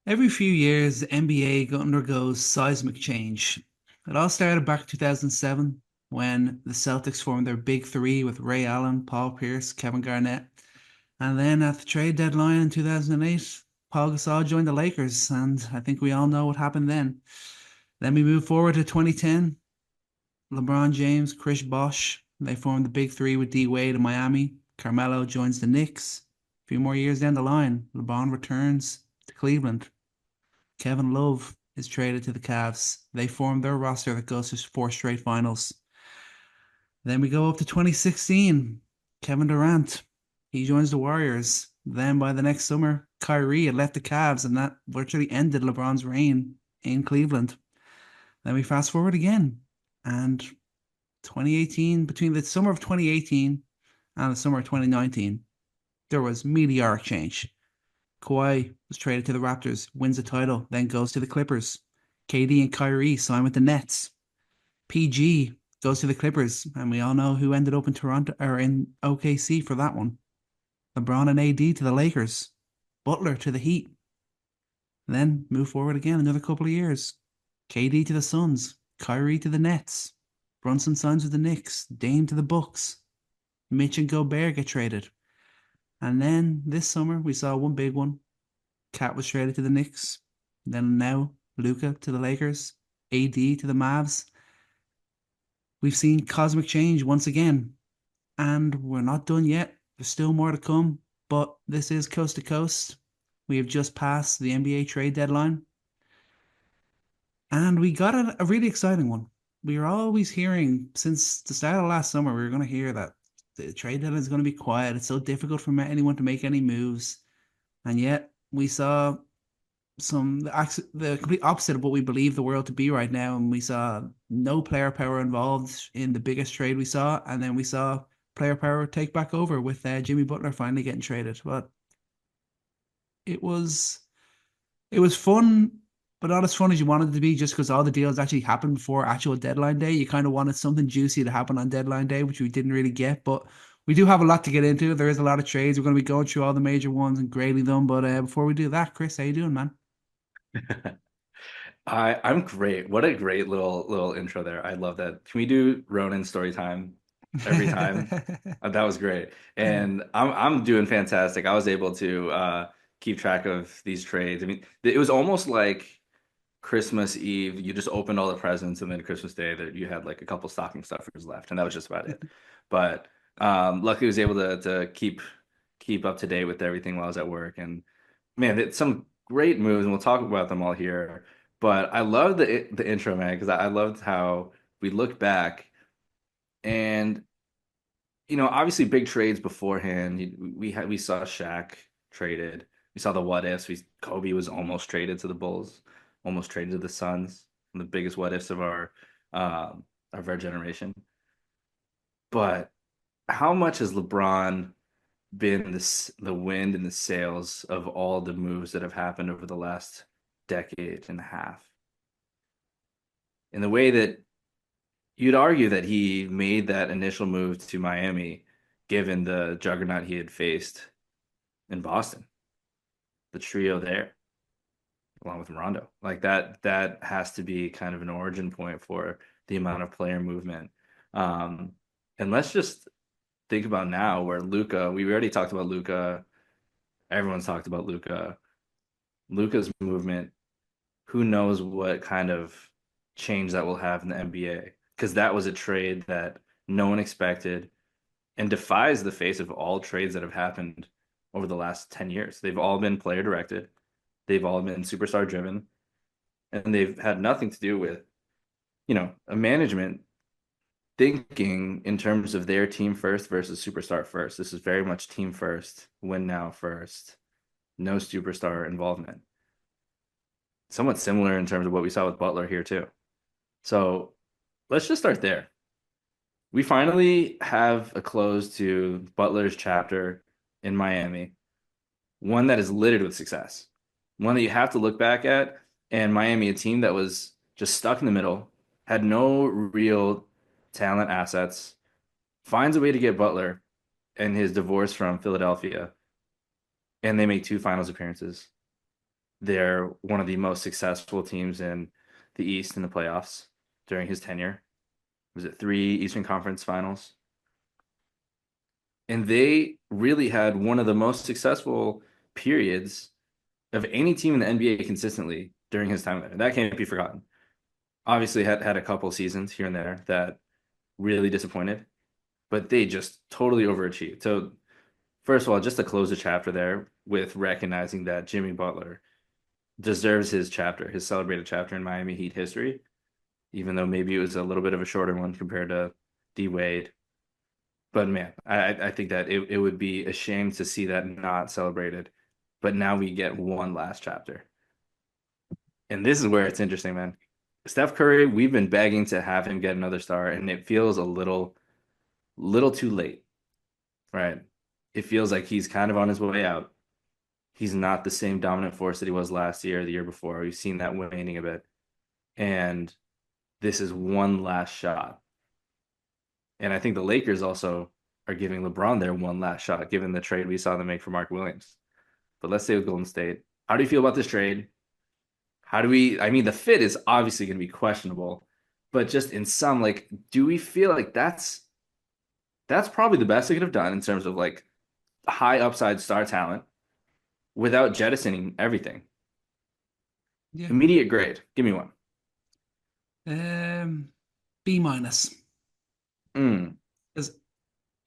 Every few years, the NBA undergoes seismic change. It all started back in 2007 when the Celtics formed their big three with Ray Allen, Paul Pierce, Kevin Garnett. And then at the trade deadline in 2008, Paul Gasol joined the Lakers, and I think we all know what happened then. Then we move forward to 2010. LeBron James, Chris Bosh, they formed the big three with D Wade in Miami. Carmelo joins the Knicks. A few more years down the line, LeBron returns to Cleveland. Kevin Love is traded to the Cavs. They form their roster that goes to four straight finals. Then we go up to 2016. Kevin Durant, he joins the Warriors. Then by the next summer, Kyrie had left the Cavs, and that virtually ended LeBron's reign in Cleveland. Then we fast forward again, and 2018, between the summer of 2018 and the summer of 2019, there was meteoric change. Kawhi was traded to the Raptors, wins the title, then goes to the Clippers. KD and Kyrie sign with the Nets. PG goes to the Clippers, and we all know who ended up in Toronto or in OKC for that one. LeBron and AD to the Lakers. Butler to the Heat. Then move forward again another couple of years. KD to the Suns. Kyrie to the Nets. Brunson signs with the Knicks. Dame to the Bucks. Mitch and Gobert get traded. And then this summer we saw one big one. Cat was traded to the Knicks. Then now Luka to the Lakers. AD to the Mavs. We've seen cosmic change once again. And we're not done yet. There's still more to come. But this is coast to coast. We have just passed the NBA trade deadline. And we got a really exciting one. We were always hearing since the start of last summer, we were going to hear that the trade deadline is going to be quiet. It's so difficult for anyone to make any moves. And yet we saw the complete opposite of what we believe the world to be right now. And we saw no player power involved in the biggest trade we saw. And then we saw player power take back over with Jimmy Butler finally getting traded. But it was it was fun, but not as fun as you wanted it to be just because all the deals actually happened before actual deadline day. You kind of wanted something juicy to happen on deadline day, which we didn't really get. But we do have a lot to get into. There is a lot of trades. We're going to be going through all the major ones and grading them. But before we do that, Chris, how you doing, man? I'm great. What a great little intro there. I love that. Can we do Ronan story time every time? That was great. And I'm doing fantastic. I was able to keep track of these trades. I mean, it was almost like Christmas Eve. You just opened all the presents, and then Christmas Day that you had like a couple stocking stuffers left, and that was just about it. But luckily, I was able to keep up to date with everything while I was at work. And man, it's some great moves, and we'll talk about them all here. But I love the intro, man, because I loved how we looked back and obviously big trades beforehand. We saw Shaq traded. We saw the what ifs. Kobe was almost traded to the Bulls, almost traded to the Suns. One of the biggest what ifs of our generation. But how much has LeBron been the wind and the sails of all the moves that have happened over the last decade and a half? In the way that you'd argue that he made that initial move to Miami, given the juggernaut he had faced in Boston, the trio there, along with Rondo. Like that has to be kind of an origin point for the amount of player movement. Um, and let's just think about now where Luka, we already talked about Luka. Everyone's talked about Luka. Luka's movement, who knows what kind of change that will have in the NBA? Because that was a trade that no one expected and defies the face of all trades that have happened over the last 10 years. They've all been player directed, they've all been superstar driven, and they've had nothing to do with, a management thinking in terms of their team first versus superstar first. This is very much team first, win now first, no superstar involvement. Somewhat similar in terms of what we saw with Butler here too. So let's just start there. We finally have a close to Butler's chapter in Miami, one that is littered with success, one that you have to look back at. And Miami, a team that was just stuck in the middle, had no real talent assets, finds a way to get Butler and his divorce from Philadelphia, and they make two finals appearances. They're one of the most successful teams in the East in the playoffs during his tenure. Was it 3 Eastern Conference Finals? And they really had one of the most successful periods of any team in the NBA consistently during his time there. That can't be forgotten. Obviously, had a couple seasons here and there that really disappointed, but they just totally overachieved. So, first of all, just to close the chapter there with recognizing that Jimmy Butler deserves his chapter, his celebrated chapter in Miami Heat history, even though maybe it was a little bit of a shorter one compared to D Wade. But man, I think that it would be a shame to see that not celebrated. But now we get one last chapter. And this is where it's interesting, man. Steph Curry, we've been begging to have him get another star, and it feels a little too late, right? It feels like he's kind of on his way out. He's not the same dominant force that he was last year or the year before. We've seen that waning a bit. And this is one last shot. And I think the Lakers also are giving LeBron their one last shot, given the trade we saw them make for Mark Williams. But let's stay with Golden State. How do you feel about this trade? I mean, the fit is obviously going to be questionable, but just in some, like, do we feel like that's probably the best they could have done in terms of like high upside star talent without jettisoning everything? Yeah. Immediate grade. Give me one. B minus. Mm, Because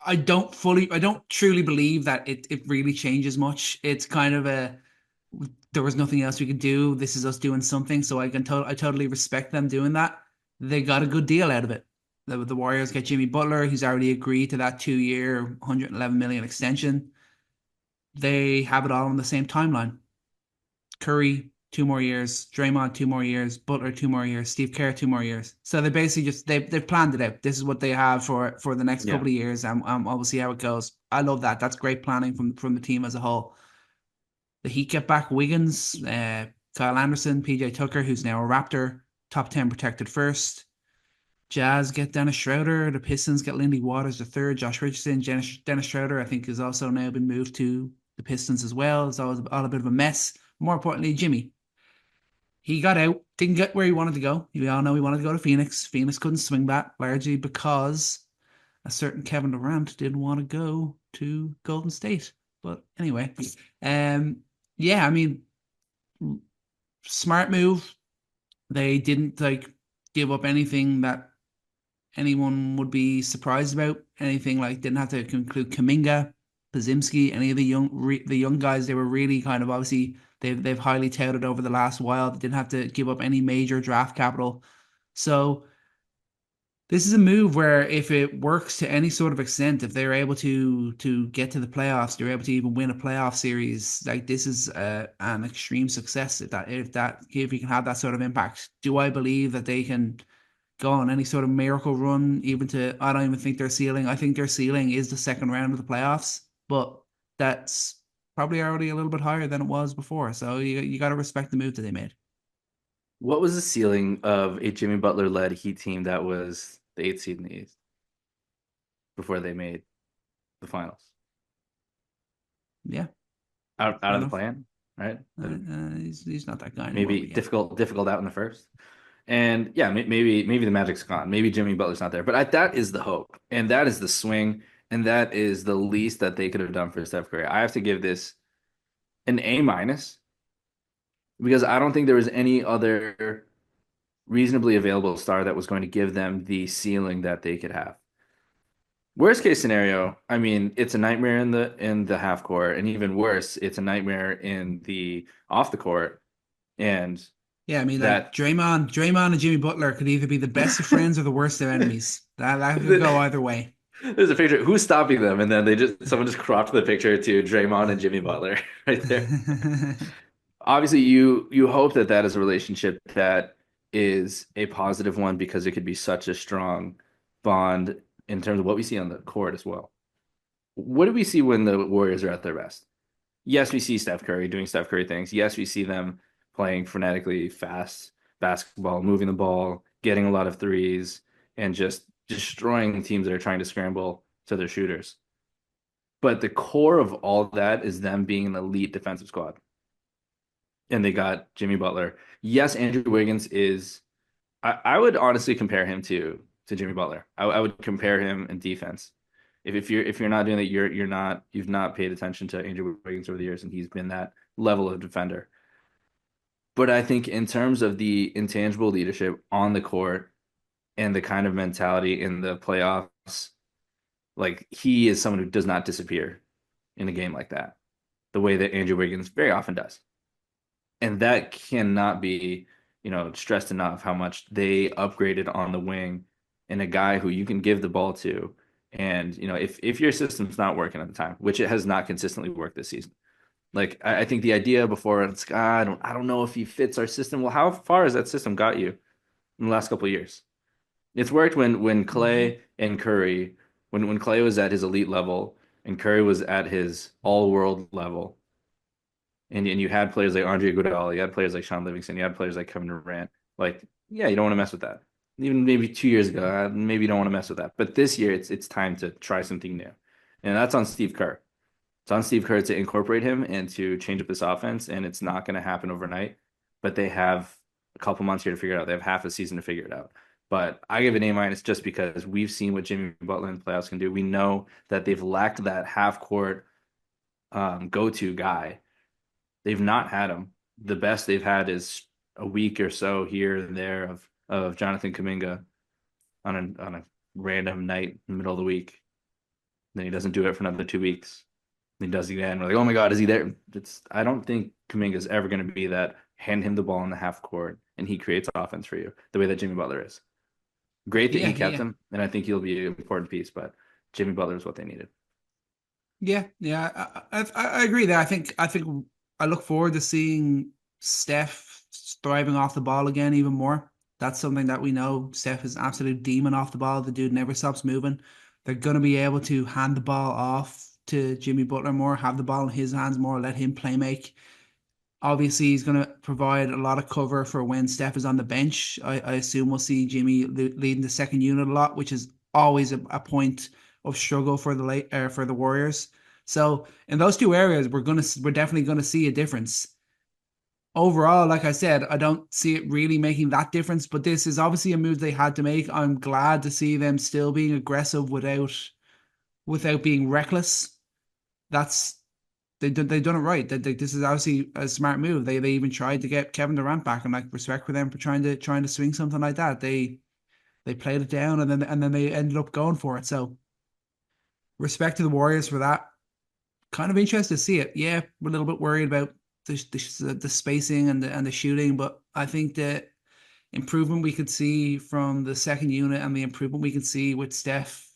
I don't truly believe that it really changes much. It's kind of there was nothing else we could do. This is us doing something. So I totally respect them doing that. They got a good deal out of it. The Warriors get Jimmy Butler. He's already agreed to that 2 year, 111 million extension. They have it all on the same timeline. Curry, 2 more years, Draymond, 2 more years, Butler, 2 more years, Steve Kerr, 2 more years. So they basically just they've planned it out. This is what they have for the next yeah. couple of years, and we'll see how it goes. I love that. That's great planning from the team as a whole. The Heat get back Wiggins, Kyle Anderson, PJ Tucker, who's now a Raptor, top 10 protected first. Jazz get Dennis Schroeder. The Pistons get Lindy Waters the third. Josh Richardson, Dennis Schroeder, I think, has also now been moved to the Pistons as well. It's always all a bit of a mess. More importantly, Jimmy. He got out, didn't get where he wanted to go. We all know he wanted to go to Phoenix. Phoenix couldn't swing that, largely because a certain Kevin Durant didn't want to go to Golden State. But anyway, um, yeah, I mean, smart move. They didn't like give up anything that anyone would be surprised about. Anything like didn't have to conclude Kaminga, Pazimski, any of the young guys. They were really kind of obviously they've highly touted over the last while. They didn't have to give up any major draft capital. So this is a move where if it works to any sort of extent, if they're able to get to the playoffs, they're able to even win a playoff series. Like this is an extreme success if you can have that sort of impact. Do I believe that they can go on any sort of miracle run, even to, I don't even think their ceiling. I think their ceiling is the second round of the playoffs, but that's probably already a little bit higher than it was before. So you got to respect the move that they made. What was the ceiling of a Jimmy Butler led Heat team that was the eighth seed in the East before they made the finals? Yeah, Out fair of the enough. plan, right? He's not that guy anymore, Maybe but yeah. difficult out in the first. And yeah, maybe the Magic's gone. Maybe Jimmy Butler's not there. But that is the hope, and that is the swing, and that is the least that they could have done for Steph Curry. I have to give this an A minus because I don't think there was any other reasonably available star that was going to give them the ceiling that they could have. Worst case scenario, I mean, it's a nightmare in the half court, and even worse, it's a nightmare in the off the court. And Yeah, I mean, like that Draymond and Jimmy Butler could either be the best of friends or the worst of enemies. That could go either way. there's a picture. Who's stopping them? And then someone just cropped the picture to Draymond and Jimmy Butler right there. Obviously, you hope that that is a relationship that is a positive one because it could be such a strong bond in terms of what we see on the court as well. What do we see when the Warriors are at their best? Yes, we see Steph Curry doing Steph Curry things. Yes, we see them playing frenetically fast basketball, moving the ball, getting a lot of threes, and just destroying teams that are trying to scramble to their shooters. But the core of all that is them being an elite defensive squad. and they got Jimmy Butler. Yes, Andrew Wiggins is. I would honestly compare him to Jimmy Butler. I would compare him in defense. If you're not doing that, you've not paid attention to Andrew Wiggins over the years, and he's been that level of defender. But I think in terms of the intangible leadership on the court and the kind of mentality in the playoffs, like he is someone who does not disappear in a game like that, the way that Andrew Wiggins very often does. And that cannot be, stressed enough how much they upgraded on the wing and a guy who you can give the ball to. And, if your system's not working at the time, which it has not consistently worked this season. Like I think the idea before it's I don't know if he fits our system. Well, how far has that system got you in the last couple of years? It's worked when Mhm. Clay and Curry, when Clay was at his elite level and Curry was at his all-world level, and you had players like Andre Iguodala, you had players like Sean Livingston, you had players like Kevin Durant. Like, yeah, you don't want to mess with that. Even maybe 2 years ago, maybe you don't want to mess with that. But this year, it's time to try something new, and that's on Steve Kerr. It's on Steve Kerr to incorporate him and to change up this offense, and it's not going to happen overnight. But they have a couple months here to figure it out. They have half a season to figure it out. But I give it an A- just because we've seen what Jimmy Butler in the playoffs can do. We know that they've lacked that half court go-to guy. They've not had him. The best they've had is a week or so here and there of Jonathan Kuminga on a random night in the middle of the week. Then he doesn't do it for another 2 weeks. Then he does it again. We're like, oh my God, is he there? I don't think Kuminga's ever going to be that. Hand him the ball in the half court and he creates offense for you the way that Jimmy Butler is. Great that he Yeah, kept yeah, him, and I think he'll be an important piece. But Jimmy Butler is what they needed. yeah, yeah. I agree there. I think I look forward to seeing Steph thriving off the ball again even more. That's something that we know. Steph is an absolute demon off the ball. The dude never stops moving. They're gonna be able to hand the ball off to Jimmy Butler more, have the ball in his hands more, let him play make. Obviously, he's going to provide a lot of cover for when Steph is on the bench. I assume we'll see Jimmy leading the second unit a lot, which is always a point of struggle for for the Warriors. So in those two areas, we're definitely gonna see a difference. Overall, like I said, I don't see it really making that difference, but this is obviously a move they had to make. I'm glad to see them still being aggressive without being reckless. That's they've done it right. This is obviously a smart move. They even tried to get Kevin Durant back, and like respect for them for trying to swing something like that. They played it down, and then they ended up going for it. So respect to the Warriors for that. Kind of interested to see it. Yeah, we're a little bit worried about the spacing and the shooting, but I think the improvement we could see from the second unit and the improvement we could see with Steph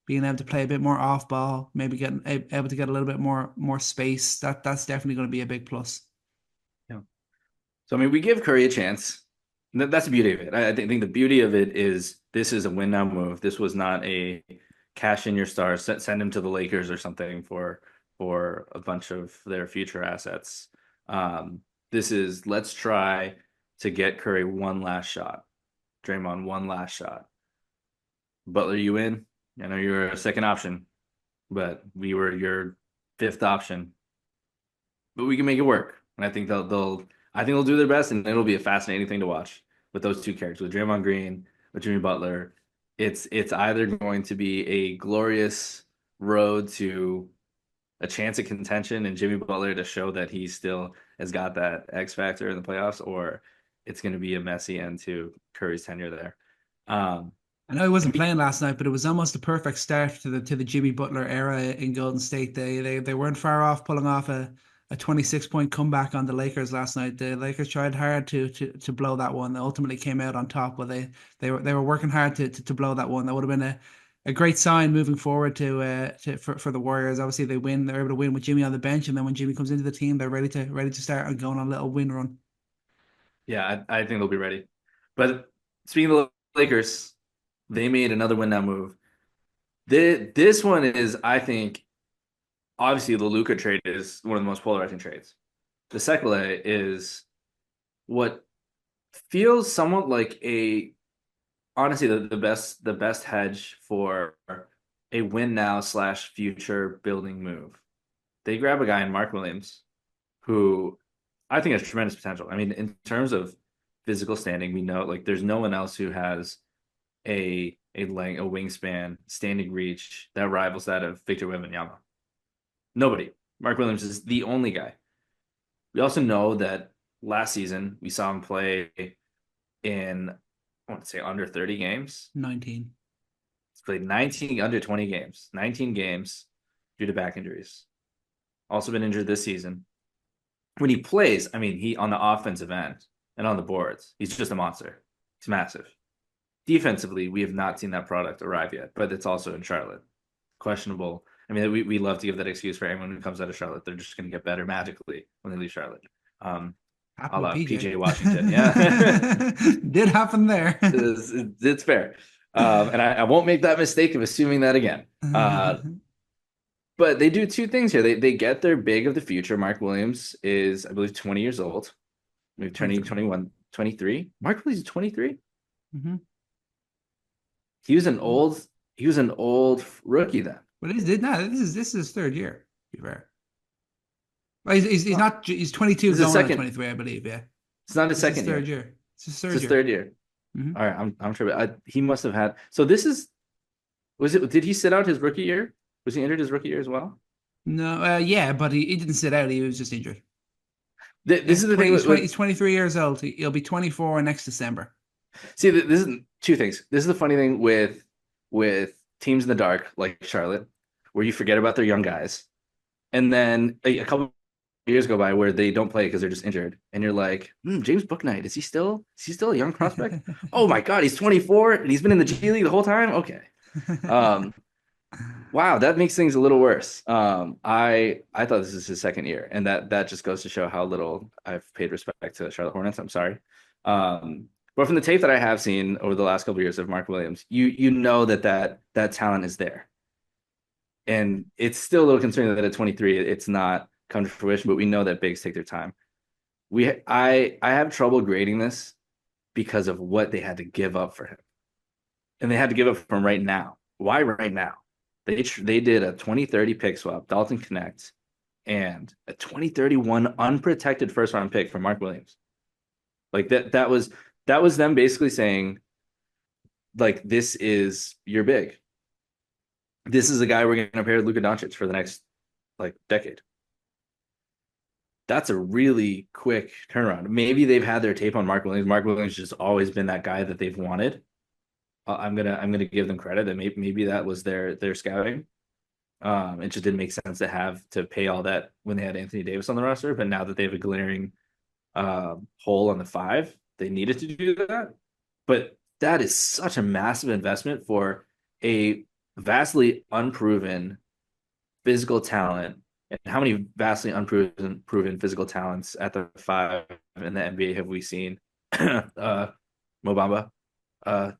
being able to play a bit more off ball, maybe getting able to get a little bit more space. That's definitely going to be a big plus. Yeah. So I mean, we give Curry a chance. That's the beauty of it. I think the beauty of it is this is a win now move. This was not a cash in your stars, send him to the Lakers or something for a bunch of their future assets. Um, this is let's try to get Curry one last shot, Draymond one last shot. Butler, you in? I know you're a second option, but we were your fifth option. But we can make it work. And I think they'll do their best, and it'll be a fascinating thing to watch with those two characters, with Draymond Green, with Jimmy Butler. It's either going to be a glorious road to a chance at contention and Jimmy Butler to show that he still has got that X factor in the playoffs, or it's going to be a messy end to Curry's tenure there. Um, I know he and wasn't we, playing last night, but it was almost a perfect start to the Jimmy Butler era in Golden State. They weren't far off pulling off a 26 point comeback on the Lakers last night. The Lakers tried hard to blow that one. They ultimately came out on top, but they were working hard to blow that one. That would have been a great sign moving forward for the Warriors. Obviously, they win. They're able to win with Jimmy on the bench, and then when Jimmy comes into the team, they're ready to start and going on a little win run. yeah, I think they'll be ready. But speaking of the Lakers, they made another win now move. This one is, I think, obviously the Luka trade is one of the most polarizing trades. The Sekele is what feels somewhat like honestly the best hedge for a win now slash future building move. They grab a guy in Mark Williams who I think it's tremendous potential. I mean, in terms of physical standing, we know like there's no one else who has a wingspan, standing reach that rivals that of Victor Wembanyama. Nobody. Mark Williams is the only guy. We also know that last season we saw him play in, I want to say, under 30 games. 19. He's played 19 under 20 games, 19 games due to back injuries. Also been injured this season. When he plays, I mean, he on the offensive end and on the boards, he's just a monster. He's massive. Defensively, we have not seen that product arrive yet, but it's also in Charlotte. Questionable. I mean, we love to give that excuse for anyone who comes out of Charlotte. They're just going to get better magically when they leave Charlotte. Happened A with la PJ. PJ Washington. Yeah. Did happen there. It's fair. And I won't make that mistake of assuming that again. But they do two things here. They get their big of the future. Mark Williams is, I believe, 20 years old. Maybe turning 21, 23. Mark Williams is 23. Mm-hmm. He was an old rookie then. But this is his third year, to be fair. Well, he's not, he's 22 going on 23, I believe, yeah. It's not his second third year. It's his third It's his year. third year. Mm-hmm. All right, I'm sure. He must have had. So did he sit out his rookie year? Was he injured his rookie year as well? No, yeah, but he didn't sit out. He was just injured. This is the thing. He's 23 years old. He'll be 24 next December. See, this is two things. This is the funny thing with teams in the dark like Charlotte, where you forget about their young guys, and then a couple years go by where they don't play because they're just injured, and you're like, James Bouknight, is he still a young prospect? Oh my God, he's 24 and he's been in the G League the whole time. Okay, wow, that makes things a little worse. I thought this is his second year, and that just goes to show how little I've paid respect to the Charlotte Hornets. I'm sorry. But from the tape that I have seen over the last couple of years of Mark Williams, you know that talent is there. And it's still a little concerning that at 23, it's not come to fruition, but we know that bigs take their time. I have trouble grading this because of what they had to give up for him. And they had to give up for him right now. Why right now? They did a 2030 pick swap, Dalton Connect, and a 2031 unprotected first round pick for Mark Williams. Like that was them basically saying, like, this is your big. This is the guy we're going to pair with Luka Doncic for the next decade. That's a really quick turnaround. Maybe they've had their tape on Mark Williams. Mark Williams has just always been that guy that they've wanted. I'm gonna give them credit that maybe that was their scouting. It just didn't make sense to pay all that when they had Anthony Davis on the roster. But now that they have a glaring hole on the 5, they needed to do that. But that is such a massive investment for a vastly unproven physical talent. And how many vastly unproven physical talents at the 5 in the NBA have we seen? Mo Bamba,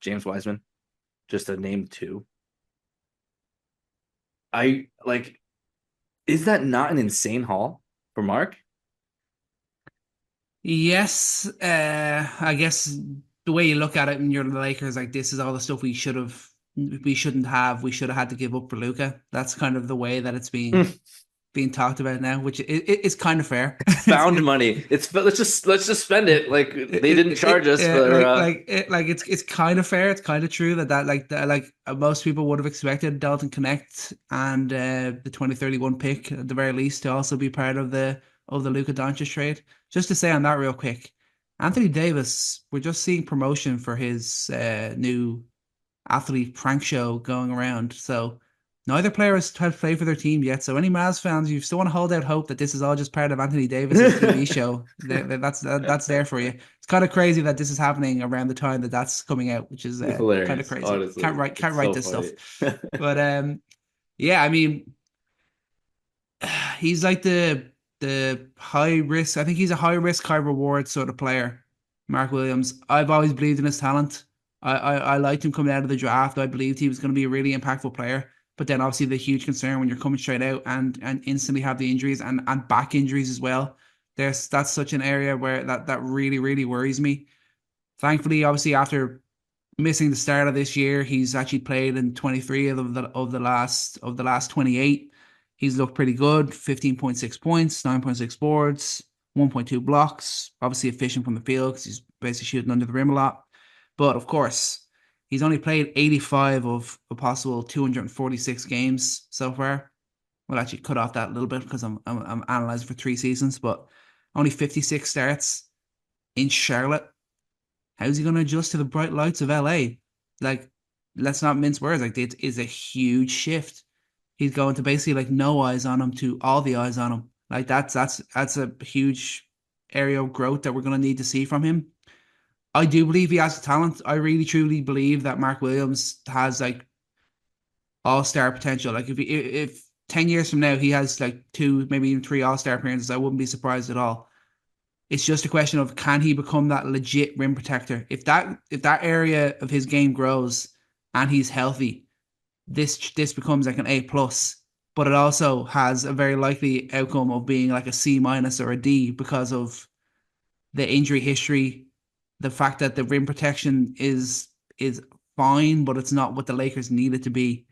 James Wiseman, just to name 2. Is that not an insane haul for Mark? Yes, I guess the way you look at it and you're the Lakers, like, this is all the stuff we shouldn't have. We should have had to give up for Luka. That's kind of the way that it's being talked about now, which is kind of fair. Found money. Let's just spend it. Like, they didn't charge us for it's kind of fair. It's kind of true that most people would have expected Dalton Connect and the 2031 pick at the very least to also be part of the Luka Doncic trade. Just to say on that real quick, Anthony Davis, we're just seeing promotion for his new athlete prank show going around. So neither player has played for their team yet. So any Mavs fans, you still want to hold out hope that this is all just part of Anthony Davis' TV show. That's there for you. It's kind of crazy that this is happening around the time that's coming out, which is kind of crazy. Honestly, can't write so this funny stuff. But yeah, I mean, he's like the high risk. I think he's a high risk, high reward sort of player, Mark Williams. I've always believed in his talent. I liked him coming out of the draft. I believed he was going to be a really impactful player. But then obviously the huge concern when you're coming straight out and instantly have the injuries and back injuries as well. That's such an area where that really, really worries me. Thankfully, obviously, after missing the start of this year, he's actually played in 23 of the last 28. He's looked pretty good. 15.6 points, 9.6 boards, 1.2 blocks, obviously efficient from the field because he's basically shooting under the rim a lot. But of course, he's only played 85 of a possible 246 games so far. We'll actually cut off that a little bit because I'm analyzing for 3 seasons, but only 56 starts in Charlotte. How's he going to adjust to the bright lights of LA? Like, let's not mince words. Like, it is a huge shift. He's going to basically like no eyes on him to all the eyes on him. Like that's a huge area of growth that we're going to need to see from him. I do believe he has the talent. I really truly believe that Mark Williams has like all-star potential. Like if 10 years from now he has like two, maybe even three all-star appearances, I wouldn't be surprised at all. It's just a question of can he become that legit rim protector? If that area of his game grows and he's healthy, this becomes like an A plus. But it also has a very likely outcome of being like a C minus or a D because of the injury history, the fact that the rim protection is fine, but it's not what the Lakers need it to be.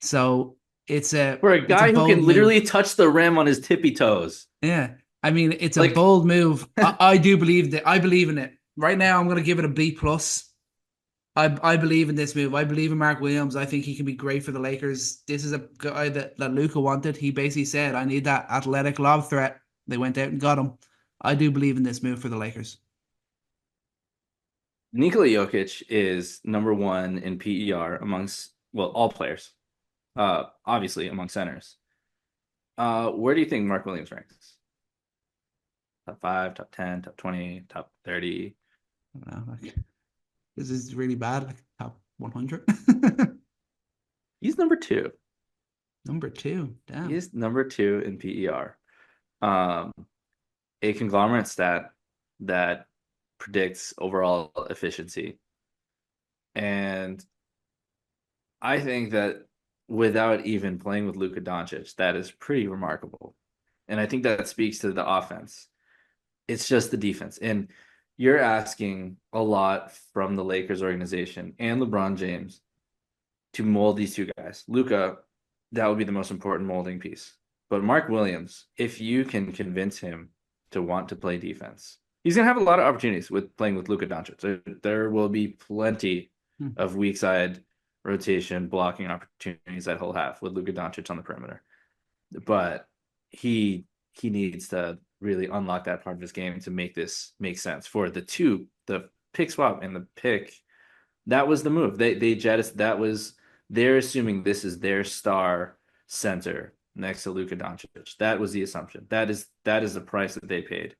So For a it's a guy who bold can move. literally touch the rim on his tippy toes. Yeah. I mean, it's a Like, bold move. I do believe that. I believe in it. Right now, I'm going to give it a B plus. I believe in this move. I believe in Mark Williams. I think he can be great for the Lakers. This is a guy that Luka wanted. He basically said, I need that athletic lob threat. They went out and got him. I do believe in this move for the Lakers. Nikola Jokic is number one in PER amongst, well, all players, obviously among centers. Where do you think Mark Williams ranks? Top 5, top 10, top 20, top 30? I don't know. Like, this is really bad. Like top 100. He's number two. Number two. Damn. He's number two in PER. Um, a conglomerate stat that predicts overall efficiency. And I think that without even playing with Luka Doncic, that is pretty remarkable. And I think that speaks to the offense. It's just the defense. And you're asking a lot from the Lakers organization and LeBron James to mold these two guys. Luka, that would be the most important molding piece. But Mark Williams, if you can convince him to want to play defense, he's going to have a lot of opportunities with playing with Luka Doncic. There will be plenty Hmm. of weak side rotation blocking opportunities that he'll have with Luka Doncic on the perimeter. But he needs to really unlock that part of his game to make this make sense. For the pick swap and the pick, that was the move. They jettisoned. They're assuming this is their star center next to Luka Doncic. That was the assumption. That is the price that they paid.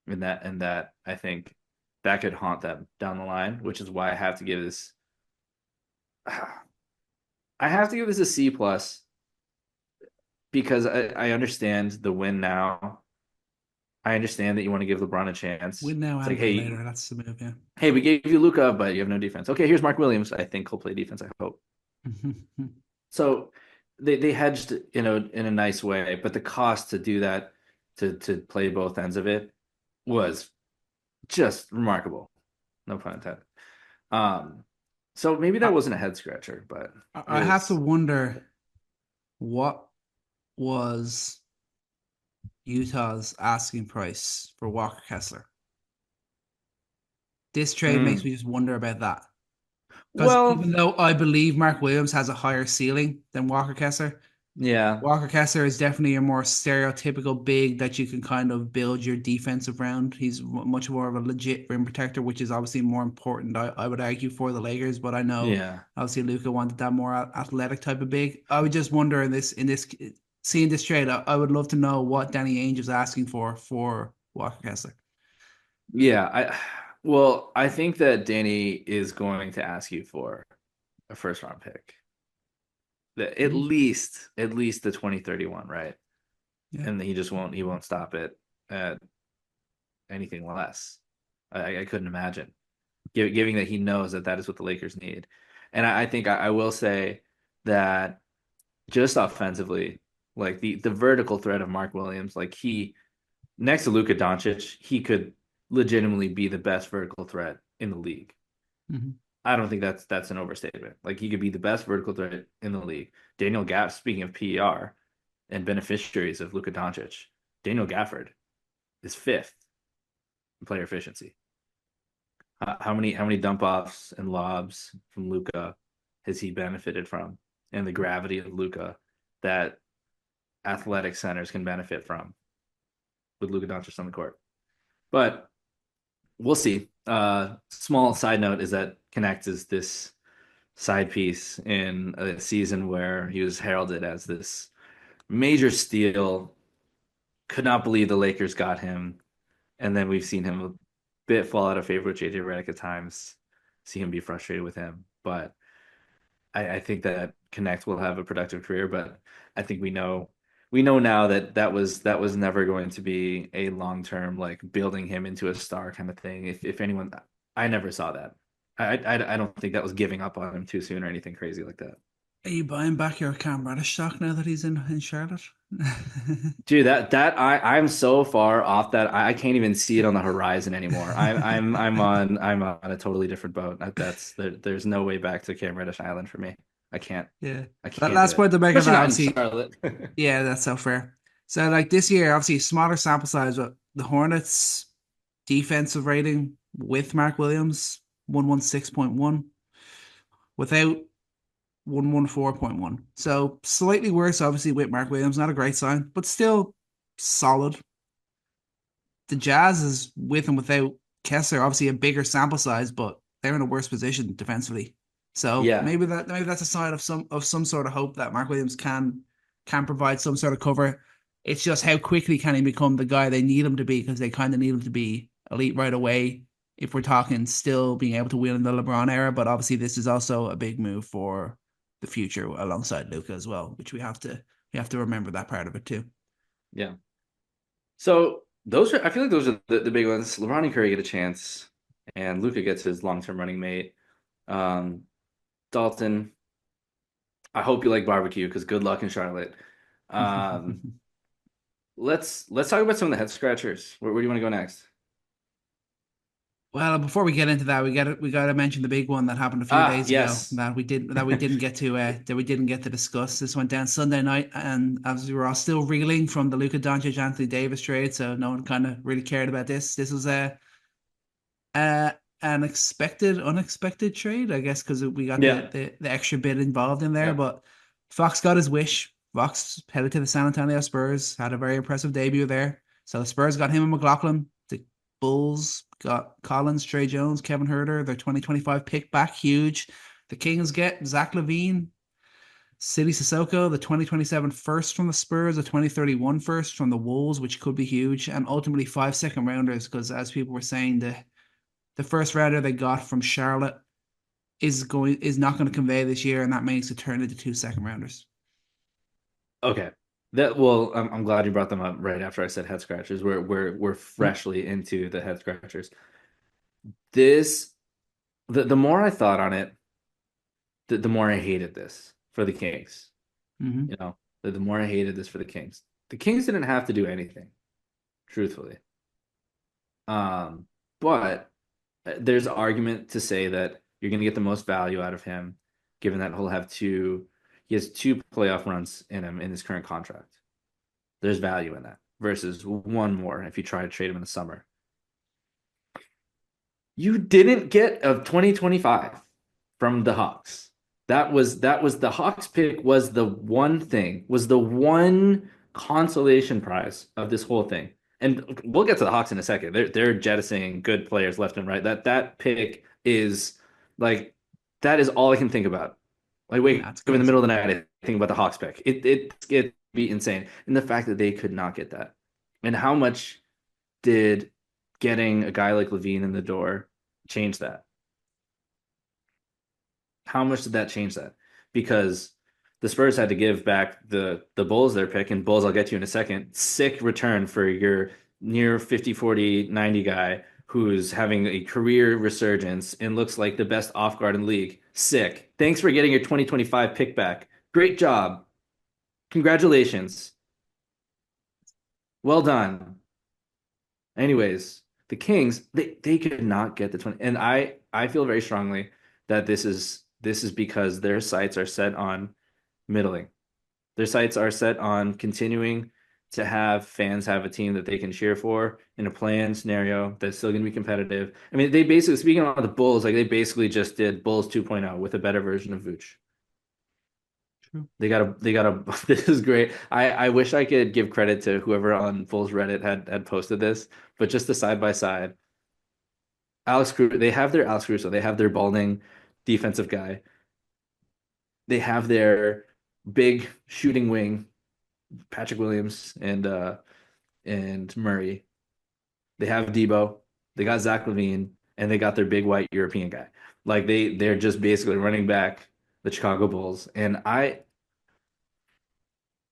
And that I think that could haunt them down the line, which is why I have to give this a C plus because I understand the win now. I understand that you want to give LeBron a chance. Win now It's and like, win hey, later. That's the move, yeah. hey, we gave you Luka, but you have no defense. Okay, here's Mark Williams. I think he'll play defense. I hope. So they hedged, in a nice way, but the cost to do that, to play both ends of it, was just remarkable. No pun intended. So maybe that I, wasn't a head scratcher, but it I have to was. wonder what was Utah's asking price for Walker Kessler. This trade makes Mm, me just wonder about that. Because well, even though I believe Mark Williams has a higher ceiling than Walker Kessler, yeah, Walker Kessler is definitely a more stereotypical big that you can kind of build your defense around. He's much more of a legit rim protector, which is obviously more important, I would argue, for the Lakers. But I know yeah. obviously Luka wanted that more athletic type of big. I would just wonder in this seeing this trade, I would love to know what Danny Ainge is asking for Walker Kessler. Yeah, I think that Danny is going to ask you for a first round pick. At Mhm. least the 2031, right? Yeah. And he won't stop it at anything less. I couldn't imagine. Giving that he knows that is what the Lakers need. And I think I will say that just offensively, like the vertical threat of Mark Williams, like he next to Luka Doncic, he could legitimately be the best vertical threat in the league. Mhm. I don't think that's an overstatement. Like he could be the best vertical threat in the league. Daniel Gaff, speaking of PER and beneficiaries of Luka Doncic, Daniel Gafford is fifth in player efficiency. How many dump offs and lobs from Luka has he benefited from, and the gravity of Luka that athletic centers can benefit from with Luka Doncic on the court. But we'll see. Small side note is that Connect is this side piece in a season where he was heralded as this major steal. Could not believe the Lakers got him, and then we've seen him a bit fall out of favor with JJ Redick at times. See him be frustrated with him, but I think that Connect will have a productive career. But I think we know now that that was never going to be a long term like building him into a star kind of thing. If anyone, I never saw that. I don't think that was giving up on him too soon or anything crazy like that. Are you buying back your Cam Reddish stock now that he's in Charlotte? Dude, I'm so far off that I can't even see it on the horizon anymore. I'm on a totally different boat. There's no way back to Cam Reddish Island for me. I can't Yeah. I That can't do last it. point to make of Especially that, not in obviously, Charlotte. yeah, that's so fair. So like this year, obviously smaller sample size, but the Hornets defensive rating with Mark Williams, 116.1, without 114.1. So slightly worse, obviously, with Mark Williams. Not a great sign, but still solid. The Jazz is with and without Kessler, obviously a bigger sample size, but they're in a worse position defensively. So Yeah. maybe that's a sign of some sort of hope that Mark Williams can provide some sort of cover. It's just how quickly can he become the guy they need him to be, because they kind of need him to be elite right away if we're talking still being able to win in the LeBron era. But obviously this is also a big move for the future alongside Luka as well, which we have to remember that part of it too. Yeah. So I feel like those are the big ones. LeBron and Curry get a chance, and Luka gets his long-term running mate. Um, Dalton, I hope you like barbecue because good luck in Charlotte. Um, let's talk about some of the head scratchers. Where do you want to go next? Well, before we get into that, we got to mention the big one that happened a few days ago Yes. that we didn't get to discuss. This went down Sunday night, and as we were all still reeling from the Luka Doncic Anthony Davis trade, so no one kind of really cared about this. This was a an unexpected trade, I guess, because we got Yeah. the extra bit involved in there. Yeah. But Fox got his wish. Fox headed to the San Antonio Spurs, had a very impressive debut there. So the Spurs got him and McLaughlin. The Bulls got Collins, Trey Jones, Kevin Herter, their 2025 pick back, huge. The Kings get Zach LaVine, City Sissoko, the 2027 first from the Spurs, the 2031 first from the Wolves, which could be huge, and ultimately 5 second rounders, because as people were saying, the first rounder they got from Charlotte is not going to convey this year, and that makes it turn into 2 second rounders. Okay. I'm glad you brought them up right after I said head scratchers. We're freshly into the head scratchers. This the more I thought on it, the more I hated this for the Kings. Mm-hmm. The more I hated this for the Kings. The Kings didn't have to do anything, truthfully. But there's argument to say that you're going to get the most value out of him, given that he has two playoff runs in him in his current contract. There's value in that versus one more if you try to trade him in the summer. You didn't get a 2025 from the Hawks. That was the Hawks pick was the one thing, was the one consolation prize of this whole thing. And we'll get to the Hawks in a second. They're jettisoning good players left and right. That pick is like that is all I can think about. Like wake That's up in the crazy. middle of the night, I think about the Hawks pick. It'd be insane. And the fact that they could not get that. And how much did getting a guy like Levine in the door change that? How much did that change that? Because the Spurs had to give back the Bulls their pick, and Bulls I'll get to in a second. Sick return for your near 50, 40, 90 guy who's having a career resurgence and looks like the best off guard in the league. Sick. Thanks for getting your 2025 pick back. Great job. Congratulations. Well done. Anyways, the Kings, they could not get the 20. And I feel very strongly that this is because their sights are set on middling. Their sights are set on continuing to have fans have a team that they can cheer for in a play-in scenario that's still going to be competitive. I mean, they basically, speaking of the Bulls, like they basically just did Bulls 2.0 with a better version of Vooch. True. They got a this is great. I wish I could give credit to whoever on Bulls Reddit had posted this, but just the side by side. They have their Alex Caruso, they have their balding defensive guy. They have their big shooting wing, Patrick Williams and Murray. They have Debo, they got Zach LaVine, and they got their big white European guy. Like they're just basically running back the Chicago Bulls. And I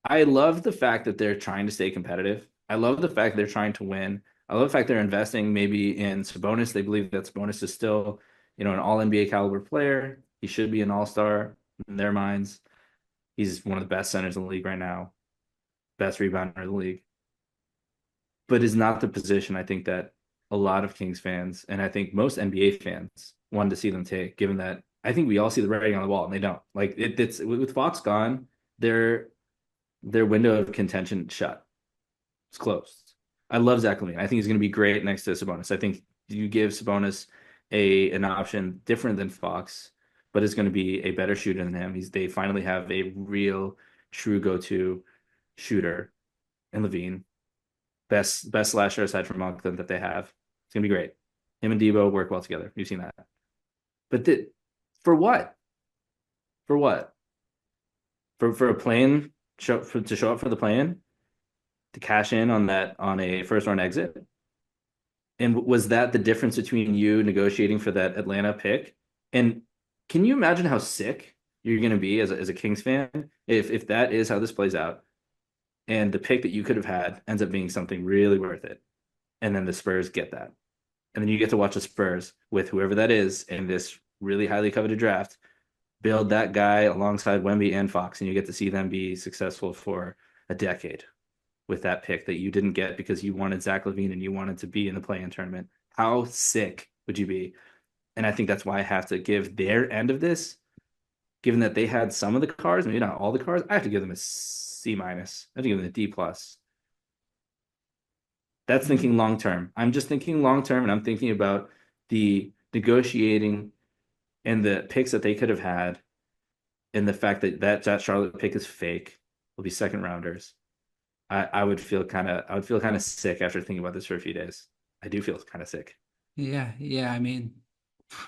love the fact that they're trying to stay competitive. I love the fact they're trying to win. I love the fact they're investing maybe in Sabonis. They believe that Sabonis is still, an all NBA caliber player. He should be an all-star in their minds. He's one of the best centers in the league right now, best rebounder in the league. But is not the position I think that a lot of Kings fans and I think most NBA fans wanted to see them take, given that I think we all see the writing on the wall and they don't. Like it's with Fox gone, their window of contention shut. It's closed. I love Zach LaVine. I think he's going to be great next to Sabonis. I think you give Sabonis an option different than Fox, but it's going to be a better shooter than him. They finally have a real, true go-to shooter in LaVine. Best slasher aside from Moncton that they have. It's going to be great. Him and Debo work well together. You've seen that. But for what? For what? For a plane to show up for the plane to cash in on a first round exit? And was that the difference between you negotiating for that Atlanta pick? And can you imagine how sick you're going to be as a Kings fan if that is how this plays out, and the pick that you could have had ends up being something really worth it, and then the Spurs get that, and then you get to watch the Spurs with whoever that is in this really highly coveted draft build that guy alongside Wemby and Fox, and you get to see them be successful for a decade with that pick that you didn't get because you wanted Zach LaVine and you wanted to be in the play-in tournament. How sick would you be? And I think that's why I have to give their end of this, given that they had some of the cards, maybe not all the cards. I have to give them a C minus. I have to give them a D plus. That's thinking long term. I'm just thinking long term, and I'm thinking about the negotiating and the picks that they could have had, and the fact that Charlotte pick is fake, will be second rounders. I would feel kind of sick after thinking about this for a few days. I do feel kind of sick. Yeah. I mean,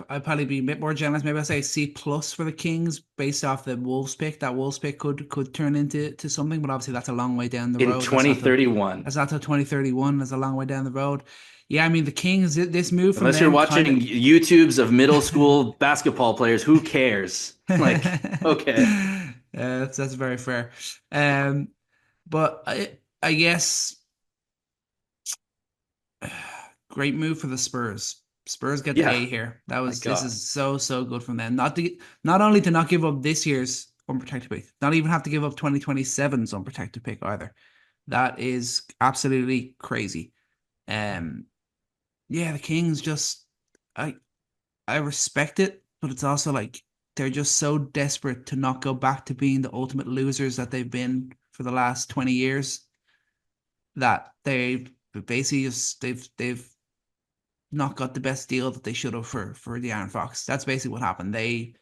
I'd probably be a bit more generous. Maybe I'll say C plus for the Kings based off the Wolves pick. That Wolves pick could turn into something, but obviously that's a long way down the In road. 2031. That's not till 2031. That's a long way down the road. Yeah, I mean the Kings. This move from Unless you're them watching kind of YouTubes of middle school basketball players, who cares? Like, okay. That's very fair. But I guess great move for the Spurs. Spurs get the Yeah. A here. My This God. is so good from them. Not only to not give up this year's unprotected pick, not even have to give up 2027's unprotected pick either. That is absolutely crazy. Um, yeah, the Kings just I I respect it, but it's also like they're just so desperate to not go back to being the ultimate losers that they've been for the last 20 years, that they've basically just they've not got the best deal that they should have for De'Aaron Fox. That's basically what happened. They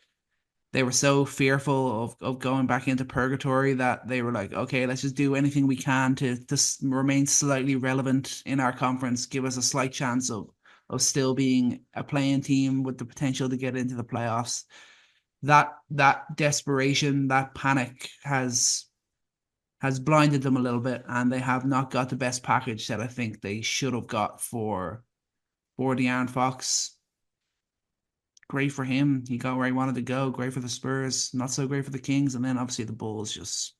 were so fearful of going back into purgatory that they were like, okay, let's just do anything we can to remain slightly relevant in our conference, give us a slight chance of still being a playing team with the potential to get into the playoffs. That desperation, that panic has blinded them a little bit, and they have not got the best package that I think they should have got for De'Aaron Fox. Great for him. He got where he wanted to go. Great for the Spurs. Not so great for the Kings. And then obviously the Bulls are just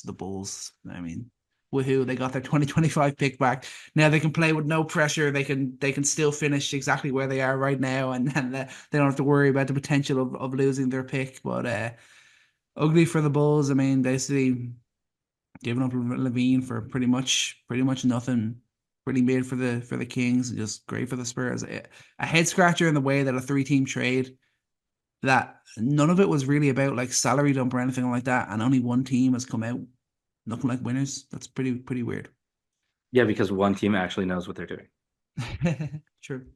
the Bulls. I mean, woohoo! They got their 2025 pick back. Now they can play with no pressure. They can still finish exactly where they are right now, and they don't have to worry about the potential of losing their pick. But ugly for the Bulls. I mean, basically giving up LaVine for pretty much nothing. Pretty mid for the Kings, and just great for the Spurs. A head scratcher in the way that a three-team trade, that none of it was really about like salary dump or anything like that, and only one team has come out looking like winners. That's pretty weird. Yeah, because one team actually knows what they're doing. True.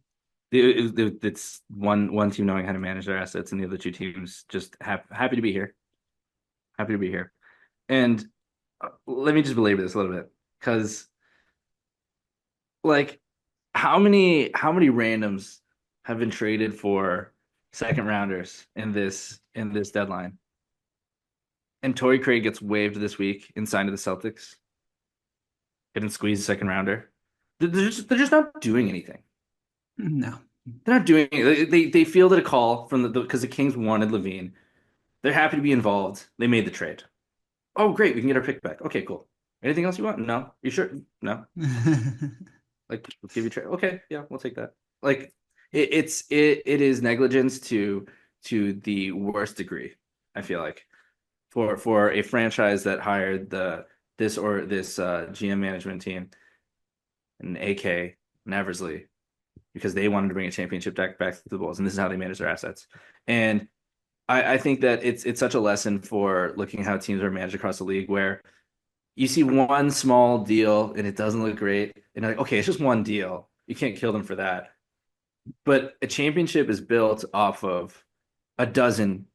It's one team knowing how to manage their assets, and the other two teams just happy to be here. Happy to be here. And let me just belabor this a little bit because, like, how many randoms have been traded for second rounders in this deadline? And Torrey Craig gets waived this week and signed to the Celtics. Getting squeezed a second rounder. They're just not doing anything. No. They're not doing it. They fielded a call from because the Kings wanted Levine. They're happy to be involved. They made the trade. Oh, great. We can get our pick back. Okay, cool. Anything else you want? No. You sure? No. Like, we'll give you trade. Okay, yeah, we'll take that. Like, it is negligence to the worst degree. I feel like for a franchise that hired this GM management team and AK and Eversley because they wanted to bring a championship deck back to the Bulls, and this is how they manage their assets. And I think that it's such a lesson for looking at how teams are managed across the league where you see one small deal and it doesn't look great. And you're like, okay, it's just one deal. You can't kill them for that. But a championship is built off of a dozen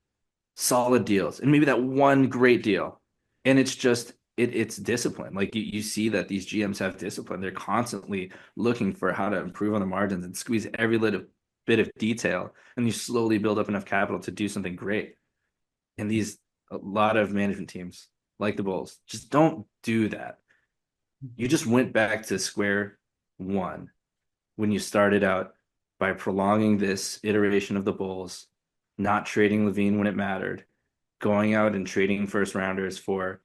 solid deals and maybe that one great deal. And it's just it's discipline. Like you see that these GMs have discipline. They're constantly looking for how to improve on the margins and squeeze every little bit of detail. And you slowly build up enough capital to do something great. And a lot of management teams like the Bulls just don't do that. You just went back to square one when you started out by prolonging this iteration of the Bulls, not trading Levine when it mattered, going out and trading first rounders for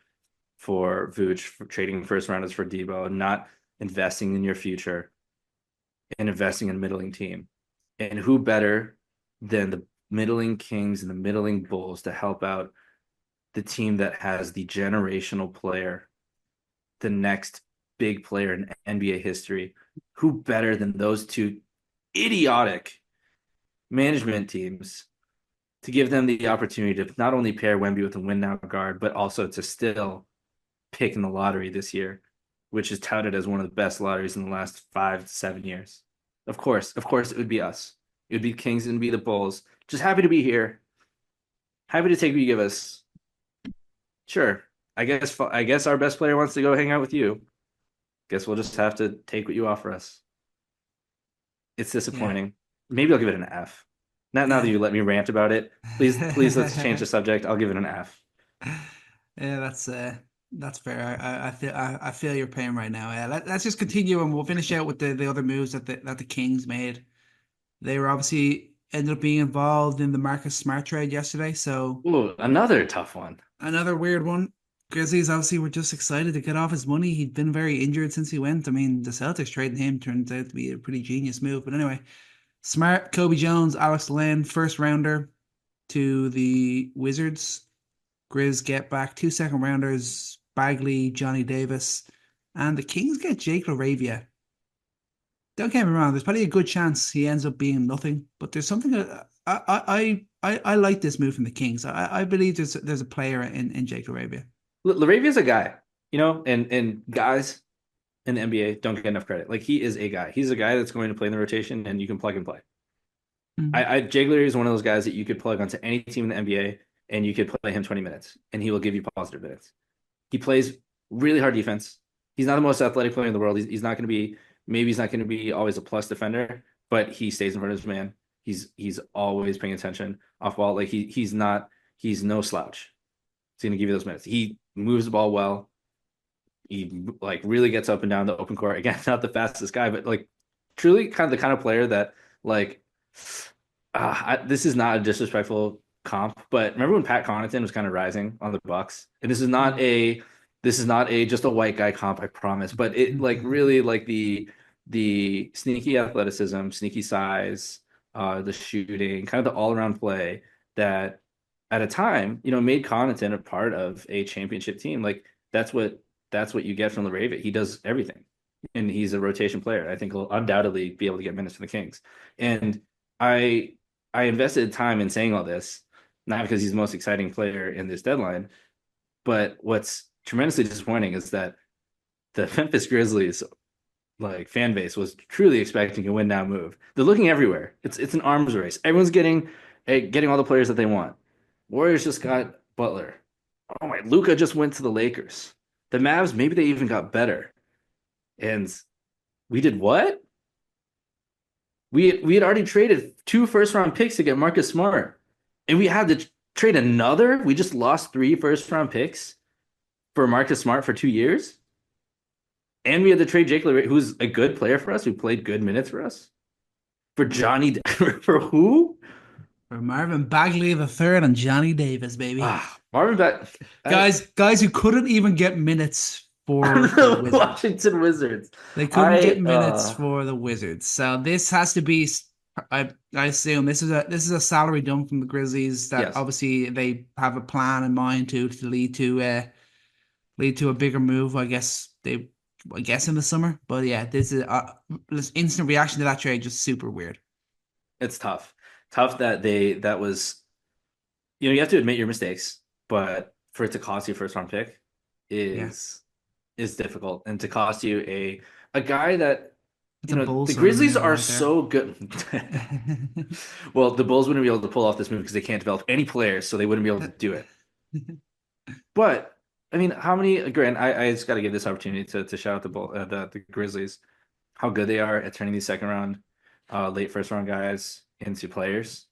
Vooch, for trading first rounders for Debo, and not investing in your future and investing in a middling team. And who better than the middling Kings and the middling Bulls to help out the team that has the generational player, the next big player in NBA history? Who better than those two idiotic management teams to give them the opportunity to not only pair Wemby with a win now guard, but also to still pick in the lottery this year, which is touted as one of the best lotteries in the last 5 to 7 years. Of course, it would be us. It would be Kings and be the Bulls. Just happy to be here. Happy to take what you give us. Sure. I guess our best player wants to go hang out with you. Guess we'll just have to take what you offer us. It's disappointing. Yeah. Maybe I'll give it an F. Not now that you let me rant about it. Please let's change the subject. I'll give it an F. Yeah, that's fair. I feel your pain right now. Let's just continue and we'll finish out with the other moves that the Kings made. They were obviously ended up being involved in the Marcus Smart trade yesterday. So another tough one. Another weird one. Grizzlies obviously were just excited to get off his money. He'd been very injured since he went. I mean, the Celtics trading him turned out to be a pretty genius move. But anyway, Smart, Kobe Jones, Alex Len, first rounder to the Wizards. Grizz get back 2 second rounders, Bagley, Johnny Davis, and the Kings get Jake LaRavia. Don't get me wrong, there's probably a good chance he ends up being nothing, but there's something I like this move from the Kings. I believe there's a player in Jake LaRavia. LaRavia's a guy, and guys in the NBA don't get enough credit. Like, he is a guy. He's a guy that's going to play in the rotation, and you can plug and play. Mm-hmm. Jake LaRavia is one of those guys that you could plug onto any team in the NBA, and you could play him 20 minutes, and he will give you positive minutes. He plays really hard defense. He's not the most athletic player in the world. He's not going to be, maybe he's not going to be always a plus defender, but he stays in front of his man. He's always paying attention off ball. Like, he's no slouch. He's going to give you those minutes. He moves the ball well. He really gets up and down the open court. Again, not the fastest guy, but truly kind of the kind of player that this is not a disrespectful comp, but remember when Pat Connaughton was kind of rising on the Bucks? And this is not just a white guy comp, I promise, but it really the sneaky athleticism, sneaky size, the shooting, kind of the all-around play that at a time, made Connaughton a part of a championship team. That's what you get from LaRavia. He does everything, and he's a rotation player. I think he'll undoubtedly be able to get minutes for the Kings. And I invested time in saying all this, not because he's the most exciting player in this deadline, but what's tremendously disappointing is that the Memphis Grizzlies like fan base was truly expecting a win now move. They're looking everywhere. It's an arms race. Everyone's getting all the players that they want. Warriors just got Butler. Oh my, Luka just went to the Lakers. The Mavs, maybe they even got better. And we did what? We had already traded 2 first-round picks to get Marcus Smart. And we had to trade another. We just lost 3 first-round picks for Marcus Smart for 2 years. And we had to trade Jake LaRavia, who's a good player for us, who played good minutes for us. For Johnny, for who? For Marvin Bagley the third and Johnny Davis, baby. Marvin Bagley. Guys who couldn't even get minutes for the The Wizards. Washington Wizards. They couldn't get minutes for the Wizards. So this has to be, I assume this is a salary dump from the Grizzlies that Yes. obviously they have a plan in mind to lead to a bigger move. I guess in the summer. But yeah, this instant reaction to that trade just super weird. It's tough. Tough that was, you have to admit your mistakes, but for it to cost you a first round pick is difficult, and to cost you a guy that the Grizzlies are so good. Well, the Bulls wouldn't be able to pull off this move because they can't develop any players, so they wouldn't be able to do it. But I mean, how many? Grant, I just got to give this opportunity to shout out the Grizzlies, how good they are at turning these second round, late first round guys into players.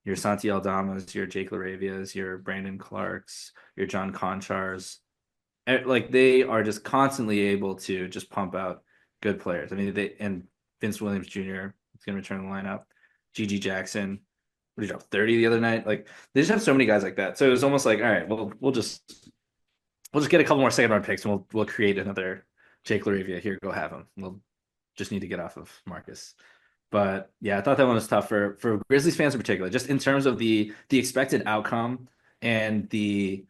Your Santi Aldamas, your Jake LaRavias, your Brandon Clarks, your John Conchars. Like they are just constantly able to just pump out good players. I mean, and Vince Williams Jr. is going to return the lineup. G.G. Jackson, what did he drop 30 the other night? Like they just have so many guys like that. So it was almost like, all right, well, we'll just get a couple more second round picks and we'll create another Jake LaRavia. Here, go have him. We'll just need to get off of Marcus. But yeah, I thought that one was tough for Grizzlies fans in particular, just in terms of the expected outcome and the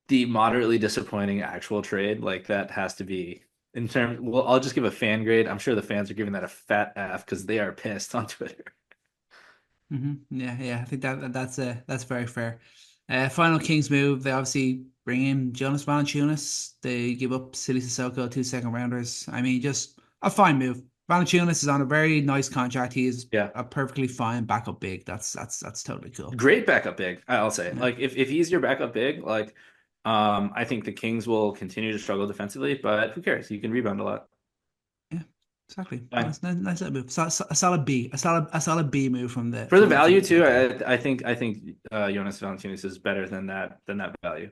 moderately disappointing actual trade. Like that has to be in terms. Well, I'll just give a fan grade. I'm sure the fans are giving that a fat F because they are pissed on Twitter. Yeah. I think that's very fair. Final Kings move. They obviously bring in Jonas Valanciunas. They give up Silly Sissoko 2 second rounders. I mean, just a fine move. Valanciunas is on a very nice contract. He is a perfectly fine backup big. That's totally cool. Great backup big, I'll say. Yeah. Like if he's your backup big, like I think the Kings will continue to struggle defensively, but who cares? You can rebound a lot. Yeah, exactly. Nice little move. A solid B. A solid B move from the for the value too. I think Jonas Valanciunas is better than that value.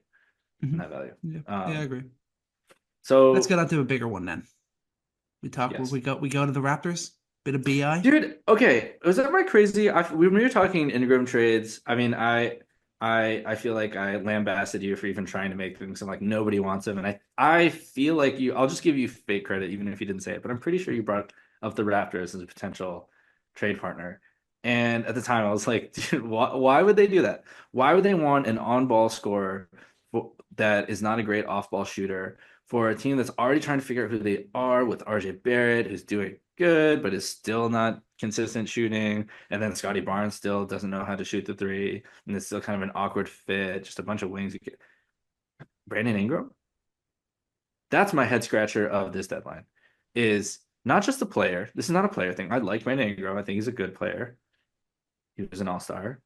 That value. Yeah, I agree. So let's get on to a bigger one then. We talk. Yes. We go to the Raptors. Bit of BI, dude. Okay, was that right? Crazy. When we were talking Ingram trades, I mean, I feel like I lambasted you for even trying to make things. I'm like nobody wants him, and I feel like you. I'll just give you fake credit, even if you didn't say it. But I'm pretty sure you brought up the Raptors as a potential trade partner. And at the time, I was like, dude, why would they do that? Why would they want an on-ball scorer that is not a great off-ball shooter for a team that's already trying to figure out who they are with RJ Barrett, who's doing good, but is still not consistent shooting. And then Scotty Barnes still doesn't know how to shoot the three. And it's still kind of an awkward fit, just a bunch of wings. Brandon Ingram? That's my head scratcher of this deadline, is not just a player. This is not a player thing. I like Brandon Ingram. I think he's a good player. He was an all-star.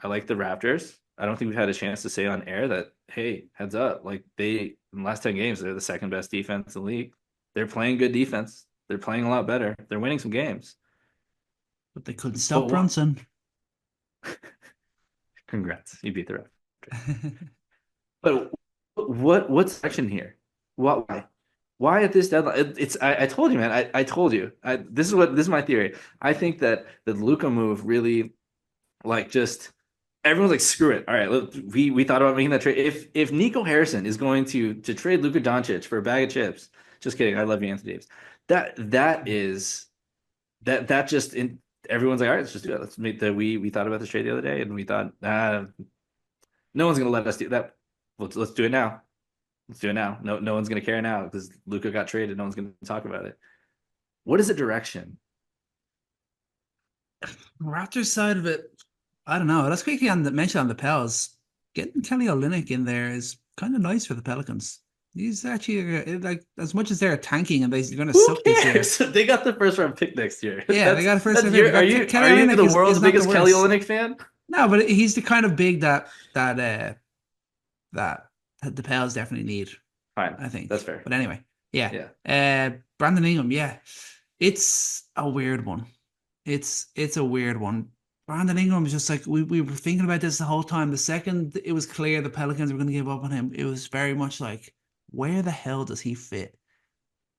I like the Raptors. I don't think we've had a chance to say on air that, hey, heads up. Like in the last 10 games, they're the second best defense in the league. They're playing good defense. They're playing a lot better. They're winning some games. But they couldn't stop Brunson. Congrats. You beat the Raptors. But what's action here? Why at this deadline? I told you, man. I told you. This is my theory. I think that the Luka move really just everyone's like, screw it. All right, we thought about making that trade. If Nico Harrison is going to trade Luka Doncic for a bag of chips, just kidding. I love you, Anthony Davis. That just everyone's like, all right, let's just do that. Let's make we thought about this trade the other day, and we thought, no one's gonna let us do that. Let's do it now. Let's do it now. No one's gonna care now because Luka got traded. No one's gonna talk about it. What is the direction? Raptors side of it, I don't know. Let's quickly mention on the Pels. Getting Kelly Olynyk in there is kind of nice for the Pelicans. He's actually like as much as they're tanking and they're going to Who suck this year. cares? They got the first round pick next year. Yeah, they got a first round That's pick. They your got are Kelly you Olynyk the is world's not the biggest Kelly worst. Olynyk fan? No, but he's the kind of big that the Pels definitely need, Fine, I that's think. fair. But anyway, yeah. Yeah. Brandon Ingram, yeah. It's a weird one. It's a weird one. Brandon Ingram is just like we were thinking about this the whole time. The second it was clear the Pelicans were going to give up on him, it was very much like, where the hell does he fit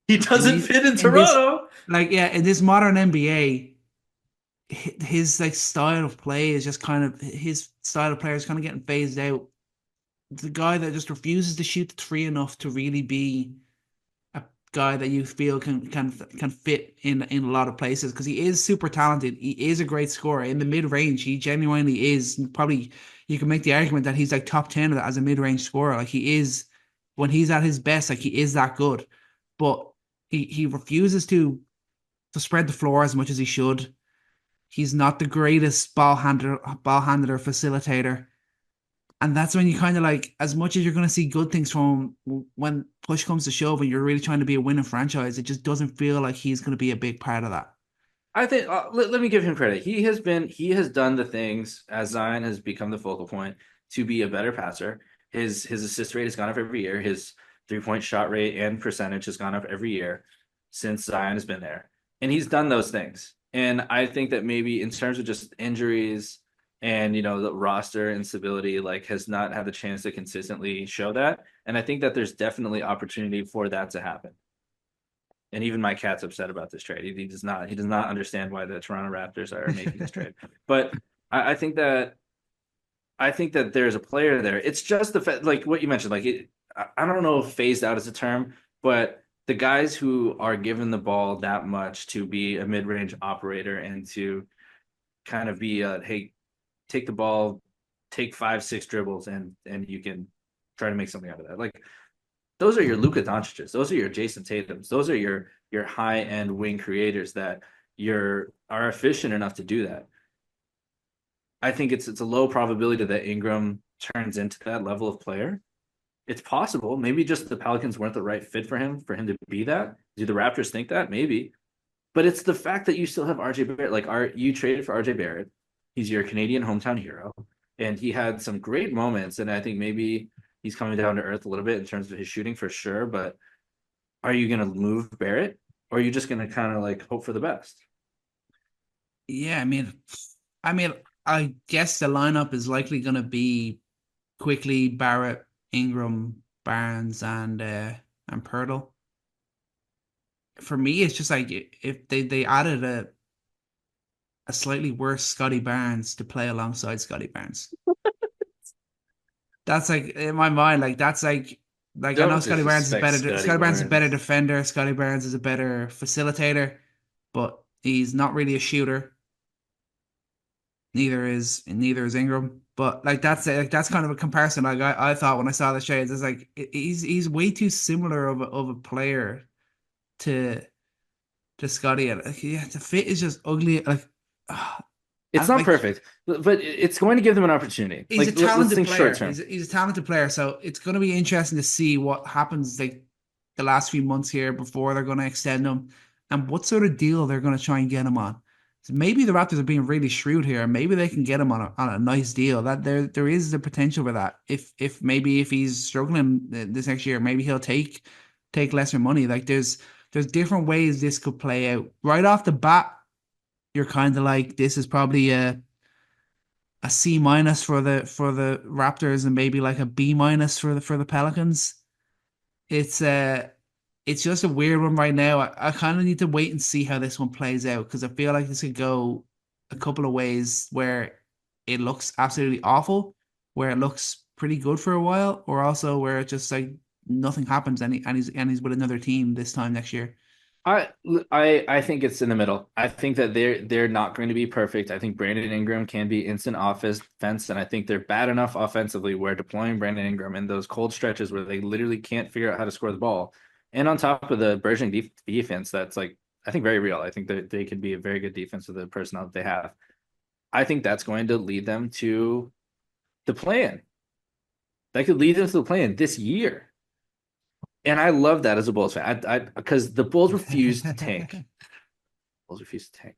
He in doesn't fit in this Toronto. like yeah in this modern NBA? His like style of play is just kind of his style of player is kind of getting phased out. The guy that just refuses to shoot the three enough to really be a guy that you feel can fit in a lot of places because he is super talented. He is a great scorer in the mid range. He genuinely is. Probably you can make the argument that he's like top 10 as a mid range scorer. Like he is when he's at his best. Like he is that good, but he refuses to spread the floor as much as he should. He's not the greatest ball handler, facilitator. And that's when you kind of like, as much as you're going to see good things from him, when push comes to shove and you're really trying to be a winning franchise, it just doesn't feel like he's going to be a big part of that. I think let me give him credit. He has done the things as Zion has become the focal point to be a better passer. His assist rate has gone up every year. His 3-point shot rate and percentage has gone up every year since Zion has been there. And he's done those things. And I think that maybe in terms of just injuries and the roster instability, like has not had the chance to consistently show that. And I think that there's definitely opportunity for that to happen. And even my cat's upset about this trade. He does not understand why the Toronto Raptors are making this trade. But I think that there's a player there. It's just the fact, like what you mentioned, like I don't know if phased out is a term, but the guys who are given the ball that much to be a mid-range operator and to kind of be hey, take the ball, take 5, 6 dribbles, and you can try to make something out of that. Like those are your Luka Doncic's. Those are your Jason Tatum's. Those are your high end wing creators that are efficient enough to do that. I think it's a low probability that Ingram turns into that level of player. It's possible. Maybe just the Pelicans weren't the right fit for him to be that. Do the Raptors think that? Maybe. But it's the fact that you still have RJ Barrett. Like you traded for RJ Barrett. He's your Canadian hometown hero. And he had some great moments. And I think maybe he's coming down to earth a little bit in terms of his shooting for sure. But are you gonna move Barrett? Or are you just gonna kind of like hope for the best? Yeah, I mean, I guess the lineup is likely going to be quickly Barrett, Ingram, Barnes, and Pirtle. For me, it's just like if they added a slightly worse Scotty Barnes to play alongside Scotty Barnes. That's like in my mind, like that's like I know Don't Scotty Barnes is disrespect better. Scotty Scotty Barnes is a better Barnes. defender. Scotty Barnes is a better facilitator, but he's not really a shooter. Neither is Ingram. But like that's kind of a comparison. Like I thought when I saw the shades, it's like he's way too similar of a player to to Scotty. And like, yeah, the fit is just ugly. Like, It's not like perfect, but it's going to give them an opportunity. he's a Like let's talented think short player. term. He's a talented player. So it's going to be interesting to see what happens like the last few months here before they're going to extend him and what sort of deal they're going to try and get him on. So maybe the Raptors are being really shrewd here. Maybe they can get him on a nice deal. That there is the potential for that. If maybe if he's struggling this next year, maybe he'll take lesser money. Like there's different ways this could play out. Right off the bat, you're kind of like this is probably a C minus for the Raptors and maybe like a B minus for the Pelicans. It's it's just a weird one right now. I kind of need to wait and see how this one plays out because I feel like this could go a couple of ways where it looks absolutely awful, where it looks pretty good for a while, or also where it just like nothing happens and he's with another team this time next year. I I think it's in the middle. I think that they're not going to be perfect. I think Brandon Ingram can be instant offense, and I think they're bad enough offensively where deploying Brandon Ingram in those cold stretches where they literally can't figure out how to score the ball, and on top of the burgeoning defense that's like I think very real. I think that they could be a very good defense with the personnel that they have. I think that's going to lead them to the plan. that could lead them to the play-in this year. And I love that as a Bulls fan. I because the Bulls refuse to tank. Bulls refuse to tank.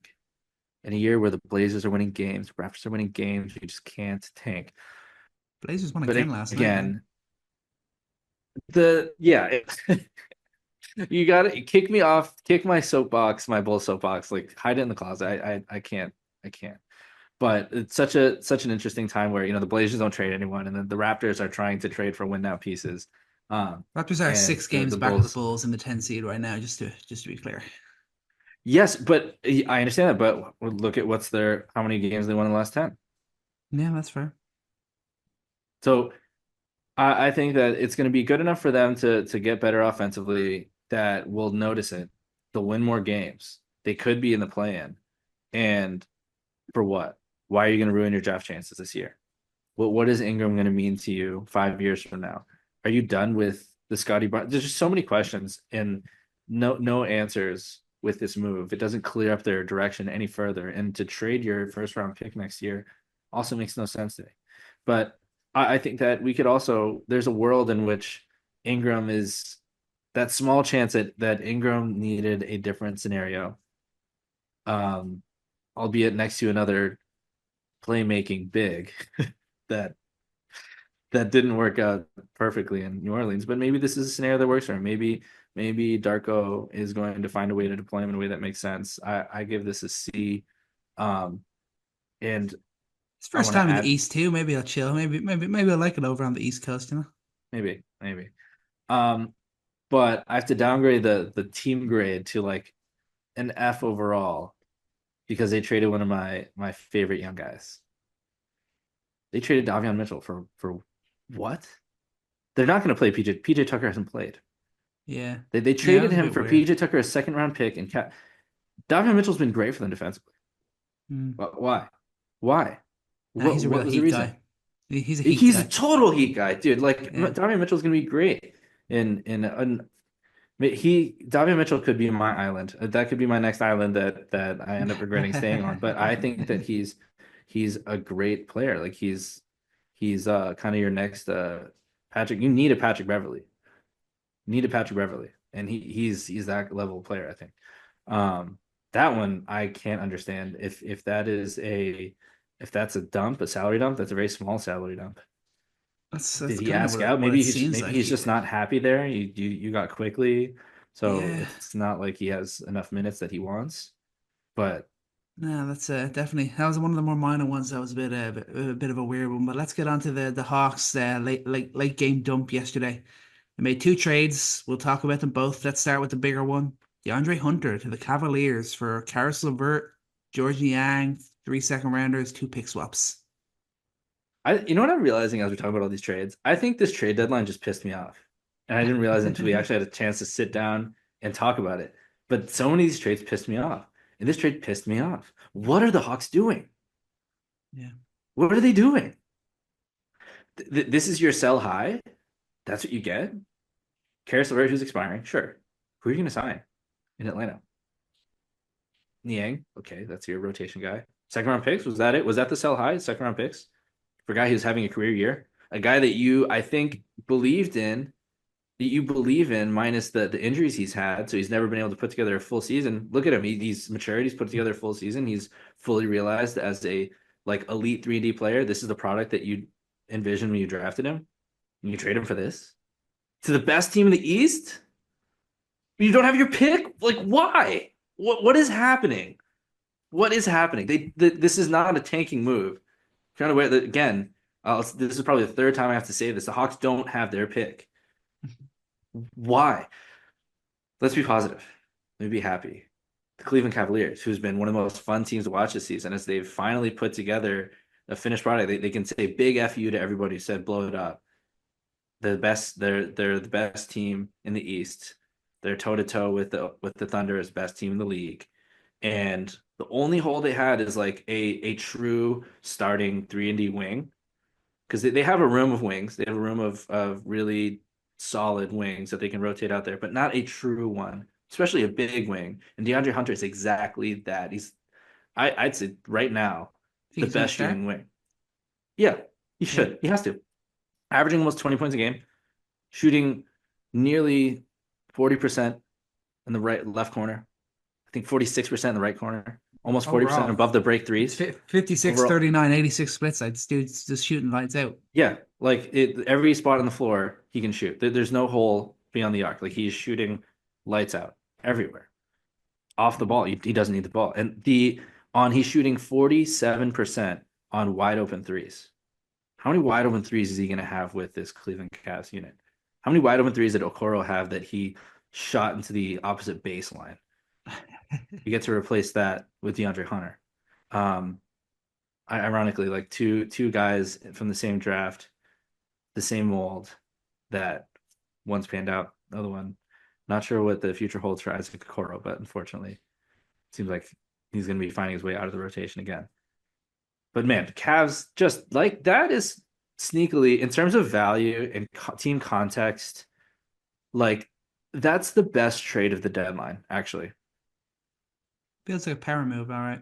In a year where the Blazers are winning games, Raptors are winning games, you just can't tank. Blazers won But again last night, man. again, you got to kick me off, kick my soapbox, my Bull soapbox, like hide it in the closet. I can't, I can't. But it's such an interesting time where the Blazers don't trade anyone, and then the Raptors are trying to trade for win now pieces. Raptors are And six the games the back of the Bulls, Bulls in the 10 seed right now, just to be clear. yes, but I understand that. But look at how many games they won in the last 10. Yeah, that's fair. So I think that it's going to be good enough for them to get better offensively that we'll notice it. They'll win more games. They could be in the play-in. And for what? Why are you going to ruin your draft chances this year? What is Ingram going to mean to you 5 years from now? Are you done with the Scotty Barnes? There's just so many questions and no answers with this move. It doesn't clear up their direction any further. And to trade your first round pick next year also makes no sense to me. But I think that there's a world in which Ingram is that small chance that Ingram needed a different scenario, um, albeit next to another playmaking big that that didn't work out perfectly in New Orleans. But maybe this is a scenario that works for him. Maybe Darko is going to find a way to deploy him in a way that makes sense. I give this a C. Um, and It's I first want to time in the add East too. Maybe I'll chill. Maybe I like it over on the East Coast, you know? maybe. Um, but I have to downgrade the team grade to like an F overall because they traded one of my favorite young guys. They traded Davion Mitchell for what? They're not going to play PJ. PJ Tucker hasn't played. Yeah. They Yeah, it traded was a him bit for weird. PJ Tucker, a second round pick, and Davion Mitchell's been great for them defensively. Mm. But why? Why? Nah, What he's a real what was the Heat reason? guy. He's a Heat He's a guy. total Heat guy, dude. Like Yeah. Davion Mitchell's going to be great Davion Mitchell could be my island. That could be my next island that I end up regretting staying on. But I think that he's a great player. Like he's kind of your next Patrick. You need a Patrick Beverly. You need a Patrick Beverly, and he's that level of player. I think. Um, that one I can't understand if that's a dump, a salary dump. That's a very small salary dump. That's Did he kind of ask what it, out? what it seems Maybe like. he's just not happy there. You got quickly, so Yeah. it's not like he has enough minutes that he wants. But No, that's definitely that was one of the more minor ones. That was a bit of a weird one. But let's get on to the Hawks late game dump yesterday. They made two trades. We'll talk about them both. Let's start with the bigger one. DeAndre Hunter to the Cavaliers for Karis LeVert, Georgie Yang, 3 second rounders, two pick swaps. you know what I'm realizing as we're talking about all these trades? I think this trade deadline just pissed me off, and I didn't realize it until we actually had a chance to sit down and talk about it. But so many of these trades pissed me off, and this trade pissed me off. What are the Hawks doing? Yeah. What are they doing? This is your sell high. That's what you get. Karis LeVert, who's expiring, sure. Who are you going to sign in Atlanta? Niang, okay, that's your rotation guy. Second round picks, was that it? Was that the sell high? Second round picks for a guy who's having a career year, a guy that I think, that you believe in, minus the injuries he's had. So he's never been able to put together a full season. Look at him; he's matured. He's put together a full season. He's fully realized as a like elite 3D player. This is the product that you envisioned when you drafted him. And you trade him for this to the best team in the East. You don't have your pick. Like why? What is happening? What is happening? This is not a tanking move. Trying to wear that again. This is probably the third time I have to say this. The Hawks don't have their pick. Why? Let's be positive. Let me be happy. The Cleveland Cavaliers, who's been one of the most fun teams to watch this season, as they've finally put together a finished product, they can say big F you to everybody who said blow it up. They're the best team in the East. They're toe to toe with the Thunder as best team in the league. And the only hole they had is like a true starting 3-and-D wing. Because they have a room of wings. They have a room of really solid wings that they can rotate out there, but not a true one, especially a big wing. And DeAndre Hunter is exactly that. I'd say right now, Think the he's going to best start? shooting wing. Yeah, he Yeah. should. He has to. averaging almost 20 points a game, shooting nearly 40% in the left corner. I think 46% in the right corner, almost 40% Overall, above the break it's threes. 56, Overall, 39, 86 splits. Like this dude's just shooting lights out. yeah, like every spot on the floor he can shoot. There's no hole beyond the arc. Like he's shooting lights out everywhere. Off the ball, he doesn't need the ball. And he's shooting 47% on wide open threes. How many wide open threes is he going to have with this Cleveland Cavs unit? How many wide open threes did Okoro have that he shot into the opposite baseline? You get to replace that with DeAndre Hunter. Um, Ironically, like two guys from the same draft, the same mold that one's panned out, the other one, not sure what the future holds for Isaac Okoro, but unfortunately, it seems like he's going to be finding his way out of the rotation again. But man, Cavs just like that is sneakily in terms of value and team context, like that's the best trade of the deadline, actually. Feels like a power move, all right.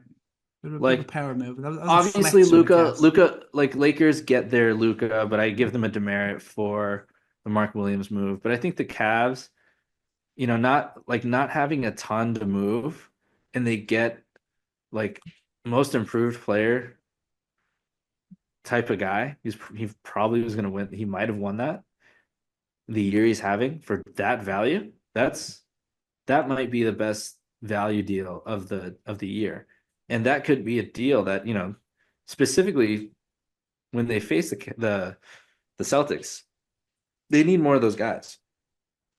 Bit of a Like power move. That was a obviously flex from the Cavs. Luca, like Lakers get their Luca, but I give them a demerit for the Mark Williams move. But I think the Cavs, not having a ton to move, and they get like most improved player type of guy. He probably was going to win. He might have won that the year he's having for that value. That might be the best value deal of the year, and that could be a deal that specifically when they face the Celtics, they need more of those guys.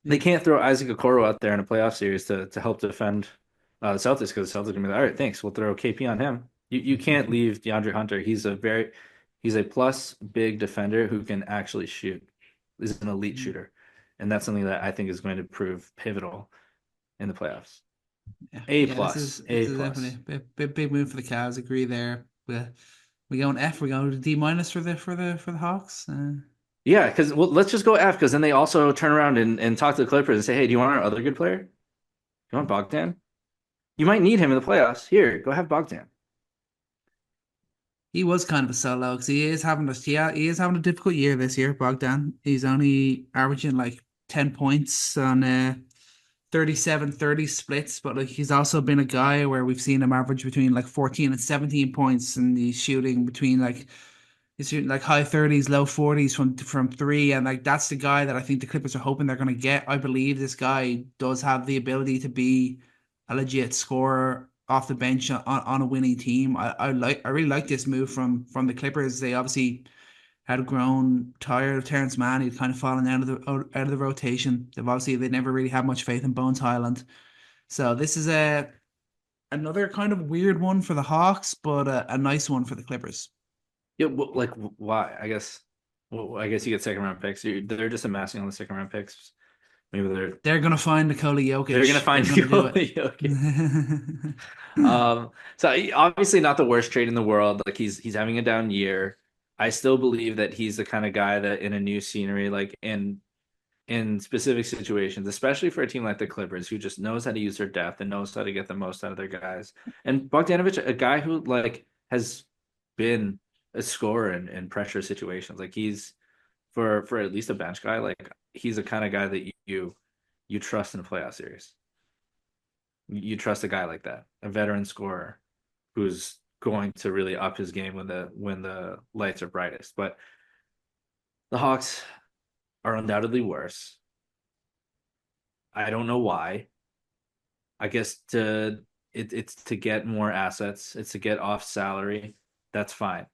They Yeah. can't throw Isaac Okoro out there in a playoff series to help defend the Celtics because the Celtics are gonna be like, all right, thanks, we'll throw KP on him. You can't leave DeAndre Hunter. He's a plus big defender who can actually shoot. He's an elite shooter, and that's something that I think is going to prove pivotal in the playoffs. Yeah, A yeah. This plus, is this A is definitely plus. big move for the Cavs. Agree there. We going F. We going to D minus for the Hawks. Yeah, because well, let's just go F because then they also turn around and talk to the Clippers and say, hey, do you want our other good player? Do you want Bogdan? You might need him in the playoffs. Here, go have Bogdan. He was kind of a solo because he is having a difficult year this year. Bogdan. He's only averaging like 10 points on 37-30 splits, but like he's also been a guy where we've seen him average between like 14 and 17 points, and he's shooting like high 30s, low 40s from three, and like that's the guy that I think the Clippers are hoping they're going to get. I believe this guy does have the ability to be a legit scorer off the bench on a winning team. I really like this move from the Clippers. They obviously had grown tired of Terrence Mann. He'd kind of fallen out of the rotation. They never really had much faith in Bones Highland. So this is another kind of weird one for the Hawks, but a nice one for the Clippers. Yeah, well, like why? I guess. Well, I guess you get second round picks. They're just amassing on the second round picks. Maybe They're gonna find Nikola they're gonna Jokic. They're find gonna do people. it. Okay. So obviously not the worst trade in the world. Like he's having a down year. I still believe that he's the kind of guy that in a new scenery, like in specific situations, especially for a team like the Clippers, who just knows how to use their depth and knows how to get the most out of their guys. And Bogdanovich, a guy who like has been a scorer in pressure situations. Like he's for at least a bench guy, like he's the kind of guy that you trust in a playoff series. You trust a guy like that, a veteran scorer who's going to really up his game when the lights are brightest. But the Hawks are undoubtedly worse. I don't know why. I guess it's to get more assets. It's to get off salary. That's fine.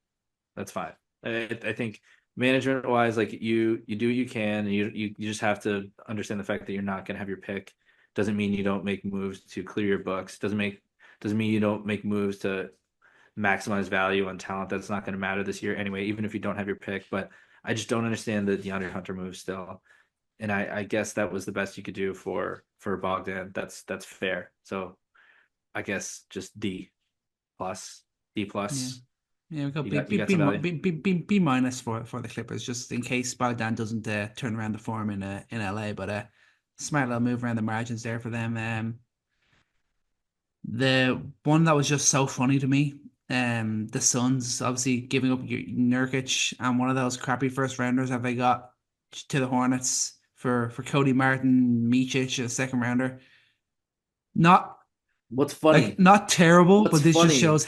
That's fine. I think management wise, like you do what you can. And you just have to understand the fact that you're not going to have your pick. Doesn't mean you don't make moves to clear your books. Doesn't mean you don't make moves to maximize value on talent that's not going to matter this year anyway, even if you don't have your pick. But I just don't understand the DeAndre Hunter move still. And I guess that was the best you could do for Bogdan. That's fair. So I guess just plus, D Yeah. plus. Yeah, we got You got some value. B minus for the Clippers, just in case Bogdan doesn't turn around the form in LA. But smart little move around the margins there for them. The one that was just so funny to me, The Suns obviously giving up Nurkic and one of those crappy first rounders that they got to the Hornets for Cody Martin, Micic, a second rounder. Not What's funny? not terrible, What's but this just funny? shows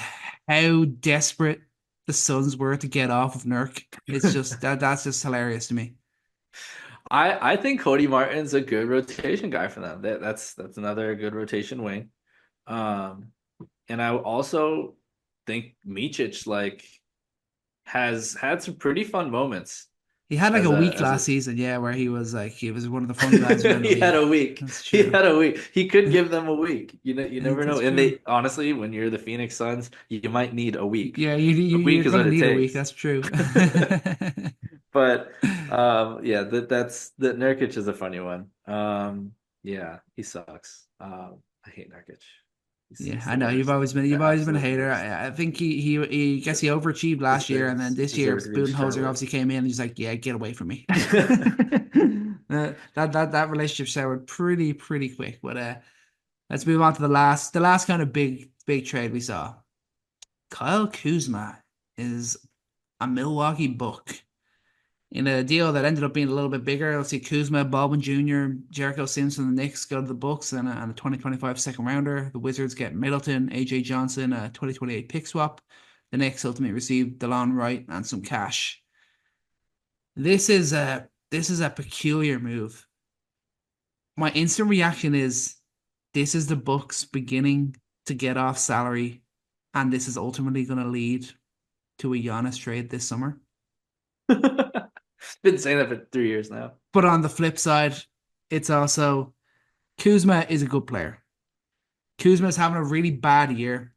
how desperate the Suns were to get off of Nurk. It's just that's just hilarious to me. I think Cody Martin's a good rotation guy for them. That's another good rotation wing. Um, and I also think Micic like has had some pretty fun moments He had like as a a week as last a season, yeah, where he was like he was one of the fun guys around the he had league. a week. That's He true. had a week. He could give them a week. You never know. That's And true. they honestly, when you're the Phoenix Suns, you might need a week. Yeah, A you're week is gonna what it need a week. takes. That's true. But yeah, that Nurkic is a funny one. Yeah, he sucks. I hate Nurkic. Yeah, He's I the know worst. you've The always been a absolute hater. worst. I think he guess he overachieved last year, and then this year Deserves to be in Budenholzer Charlotte. obviously came in and he's like, "Yeah, get away from me." That relationship soured pretty quick. But let's move on to the last kind of big trade we saw. Kyle Kuzma is a Milwaukee Buck in a deal that ended up being a little bit bigger. Let's see, Kuzma, Baldwin Jr., Jericho Simpson, the Knicks go to the Bucks and a 2025 second rounder. The Wizards get Middleton, AJ Johnson, a 2028 pick swap. The Knicks ultimately received DeLon Wright and some cash. This is a peculiar move. My instant reaction is this is the Bucks beginning to get off salary, and this is ultimately going to lead to a Giannis trade this summer. Been saying that for 3 years now. But on the flip side, it's also Kuzma is a good player. Kuzma is having a really bad year.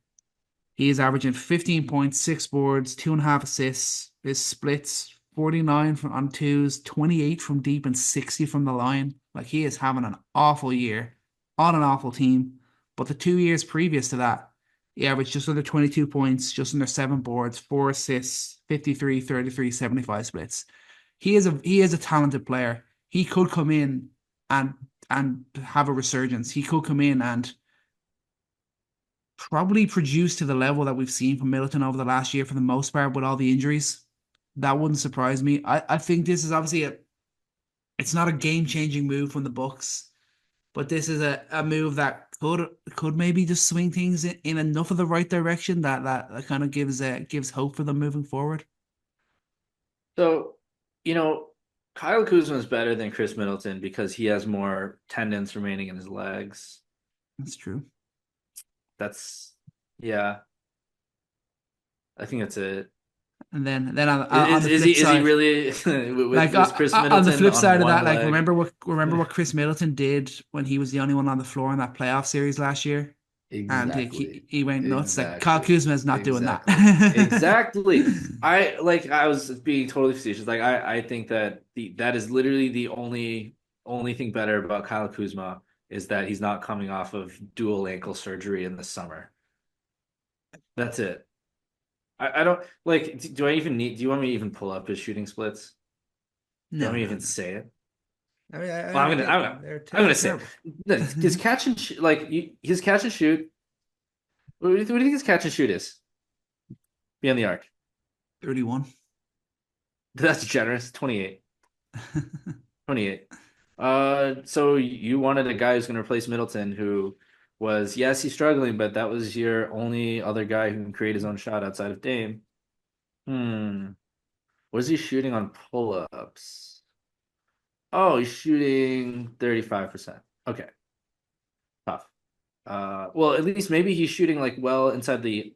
He is averaging 15 points, 6 boards, 2.5 assists. His splits 49 from on twos, 28 from deep, and 60 from the line. Like he is having an awful year on an awful team. But the 2 years previous to that, he averaged just under 22 points, just under 7 boards, 4 assists, 53, 33, 75 splits. He is a talented player. He could come in and have a resurgence. He could come in and probably produce to the level that we've seen from Middleton over the last year for the most part with all the injuries. That wouldn't surprise me. I think this is obviously it's not a game changing move from the Bucks, but this is a move that could maybe just swing things in enough of the right direction that kind of gives hope for them moving forward. So, you know, Kyle Kuzma is better than Chris Middleton because he has more tendons remaining in his legs. That's true. That's yeah, I think that's it. And then on Is the is flip he is he side, really like with Chris on the Middleton flip on side of one that, like leg? remember what Chris Middleton did when he was the only one on the floor in that playoff series last year, and Exactly. he went nuts. Like Kyle Exactly. Kuzma is not doing that. Exactly. I was being totally facetious. Like I think that that is literally the only thing better about Kyle Kuzma is that he's not coming off of dual ankle surgery in the summer. That's it. I don't like do I even need do you want me to even pull up his shooting splits? Do you want No, me to no, even no. say it? I Well, already did. I'm gonna They're say terrible. it. His catch and his catch and shoot. What do you think his catch and shoot is? Beyond the arc. 31. That's generous. 28. 28. So you wanted a guy who's going to replace Middleton, who was, yes, he's struggling, but that was your only other guy who can create his own shot outside of Dame. Hmm. What is he shooting on pull-ups? Oh, he's shooting 35%. Okay, tough. Well, at least maybe he's shooting like well inside the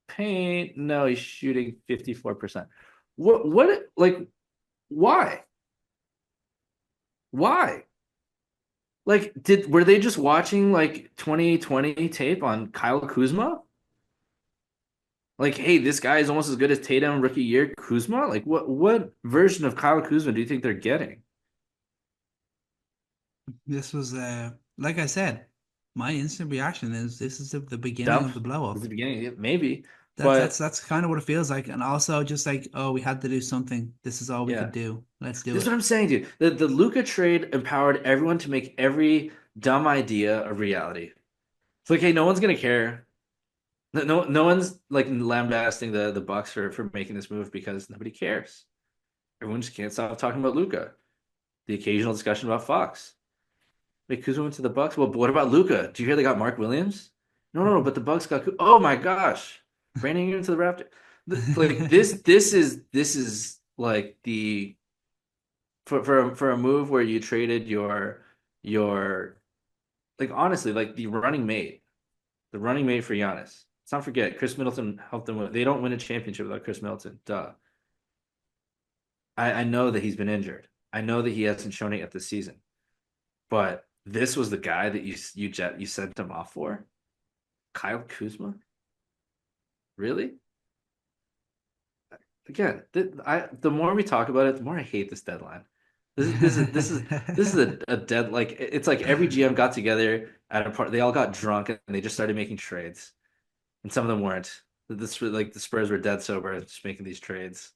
paint. No, he's shooting 54%. Like, why? Why? Like, were they just watching like 2020 tape on Kyle Kuzma? Like, hey, this guy is almost as good as Tatum rookie year Kuzma? Like, what version of Kyle Kuzma do you think they're getting? This was like I said, my instant reaction is this is the beginning Dump of the blow is up. the beginning, yeah, maybe, but That's kind of what it feels like. And also just like, oh, we had to do something. This is all we could yeah, do. Let's do this is it. what I'm saying, dude. The Luca trade empowered everyone to make every dumb idea a reality. It's like, hey, no one's gonna care. No one's like lambasting the Bucks for making this move because nobody cares. Everyone just can't stop talking about Luca. The occasional discussion about Fox. Wait, Kuzma went to the Bucks. Well, but what about Luca? Do you hear they got Mark Williams? No. But the Bucks got. Oh my gosh, Brandon Ingram to the Raptors. Like this is like the for a move where you traded your like honestly like the running mate for Giannis. Let's not forget Chris Middleton helped them win. They don't win a championship without Chris Middleton. Duh. I know that he's been injured. I know that he hasn't shown it yet this season. But this was the guy that you sent him off for? Kyle Kuzma? Really? Again, the more we talk about it, the more I hate this deadline. This is a dead like it's like every GM got together at a part. They all got drunk and they just started making trades, and some of them weren't. This like the Spurs were dead sober, just making these trades,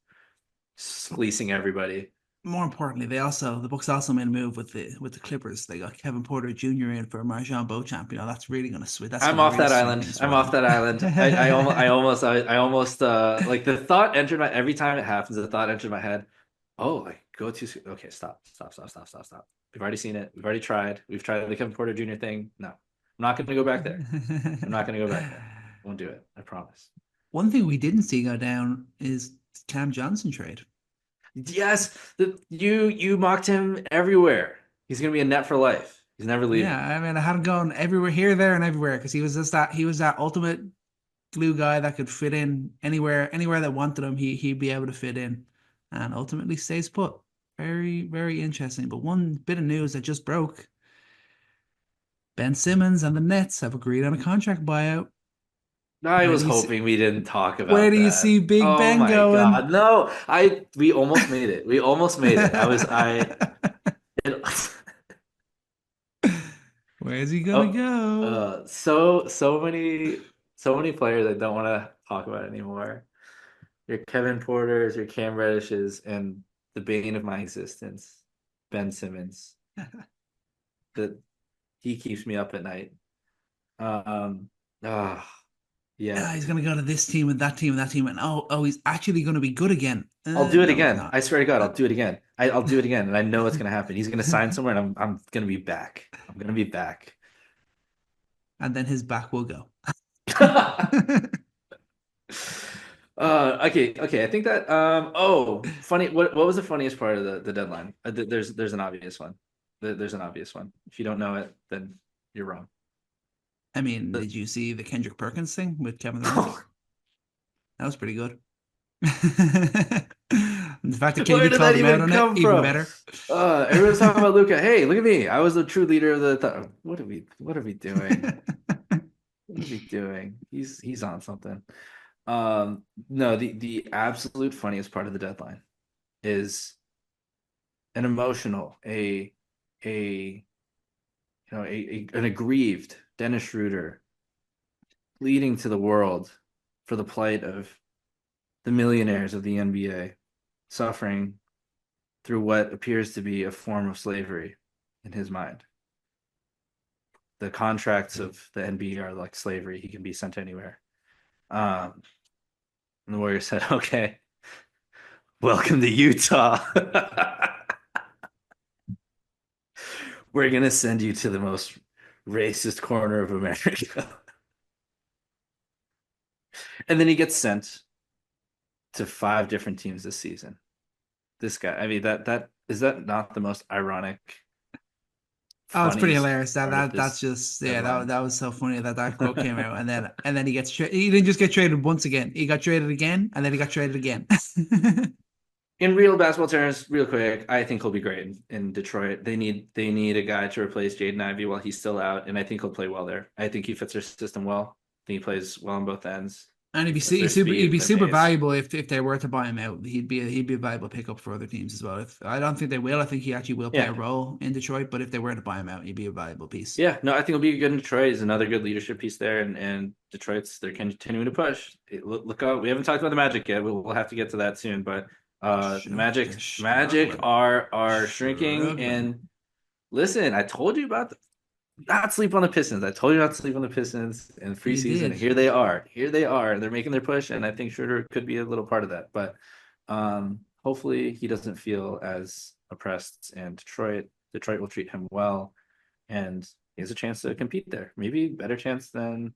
fleecing everybody. More importantly, the Bucks also made a move with the Clippers. They got Kevin Porter Jr. in for Marjon Beauchamp. You know, that's really gonna switch. That's I'm gonna off really that swing island. things I'm off around. that island. I almost like the thought entered my every time it happens, the thought entered my head. Oh, like go to okay, stop. We've already seen it. We've already tried. We've tried the Kevin Porter Jr. thing. No, I'm not gonna go back there. I'm not gonna go back there. Won't do it. I promise. One thing we didn't see go down is Cam Johnson trade. Yes, you mocked him everywhere. He's gonna be a net for life. He's never Yeah, leaving. I mean, I had him going everywhere, here, there, and everywhere because he was that ultimate glue guy that could fit in anywhere that wanted him. He'd be able to fit in, and ultimately stays put. Very interesting. But one bit of news that just broke: Ben Simmons and the Nets have agreed on a contract buyout. I Where was do you see hoping we didn't talk where about do you that. see Big Oh Ben my going? God. No, we almost made it. We almost made it. It, Where is he gonna oh, go? so many players I don't want to talk about anymore. Your Kevin Porters, your Cam Reddishes, and the bane of my existence, Ben Simmons. That he keeps me up at night. Um, ah, yeah. Ah, he's gonna go to this team and that team and that team, and he's actually gonna be good again. I'll do it No, he's again. not. I swear to God, Uh, I'll do it again. I'll do it again, and I know it's gonna happen. He's gonna sign somewhere, and I'm gonna be back. I'm gonna be back. and then his back will go. Okay. I think that funny. What was the funniest part of the deadline? There's an obvious one. There's an obvious one. If you don't know it, then you're wrong. I mean, The- did you see the Kendrick Perkins thing with Kevin Durant? That was pretty good. And the fact that Where KD did called that him out even on it, come even from? better. Everyone's talking about Luca. Hey, look at me. I was the true leader of the. What are we doing? What are we doing? He's on something. No, the absolute funniest part of the deadline is an emotional, a an aggrieved Dennis Schroeder pleading to the world for the plight of the millionaires of the NBA suffering through what appears to be a form of slavery in his mind. The contracts of the NBA are like slavery. He can be sent anywhere. And the Warriors said, okay, welcome to Utah. We're going to send you to the most racist corner of America. And then he gets sent to 5 different teams this season. This guy, I mean, that is that not the most ironic, Oh, it's pretty funniest hilarious. part of That's this just deadline? that was so funny that that quote came out, and then he gets he didn't just get traded once again. He got traded again, and then he got traded again. In real basketball terms, real quick, I think he'll be great in Detroit. They need a guy to replace Jaden Ivey while he's still out, and I think he'll play well there. I think he fits their system well. I think he plays well on both ends. And That's their speed he'd be and their super pace. valuable if they were to buy him out. He'd be a valuable pickup for other teams as well. If I don't think they will, I think he actually will play a Yeah. role in Detroit. But if they were to buy him out, he'd be a valuable piece. Yeah, no, I think he'll be good in Detroit. He's another good leadership piece there, and Detroit's they're continuing to push. Look out, we haven't talked about the Magic yet. We'll have to get to that soon, but the They're Magic struggling. are shrinking. Struggling. And listen, I told you about not sleep on the Pistons. I told you not to sleep on the Pistons in You preseason. did. Here they are. Here they are. They're making their push, and I think Schroeder could be a little part of that. But hopefully he doesn't feel as oppressed. And Detroit will treat him well, and he has a chance to compete there. Maybe better chance than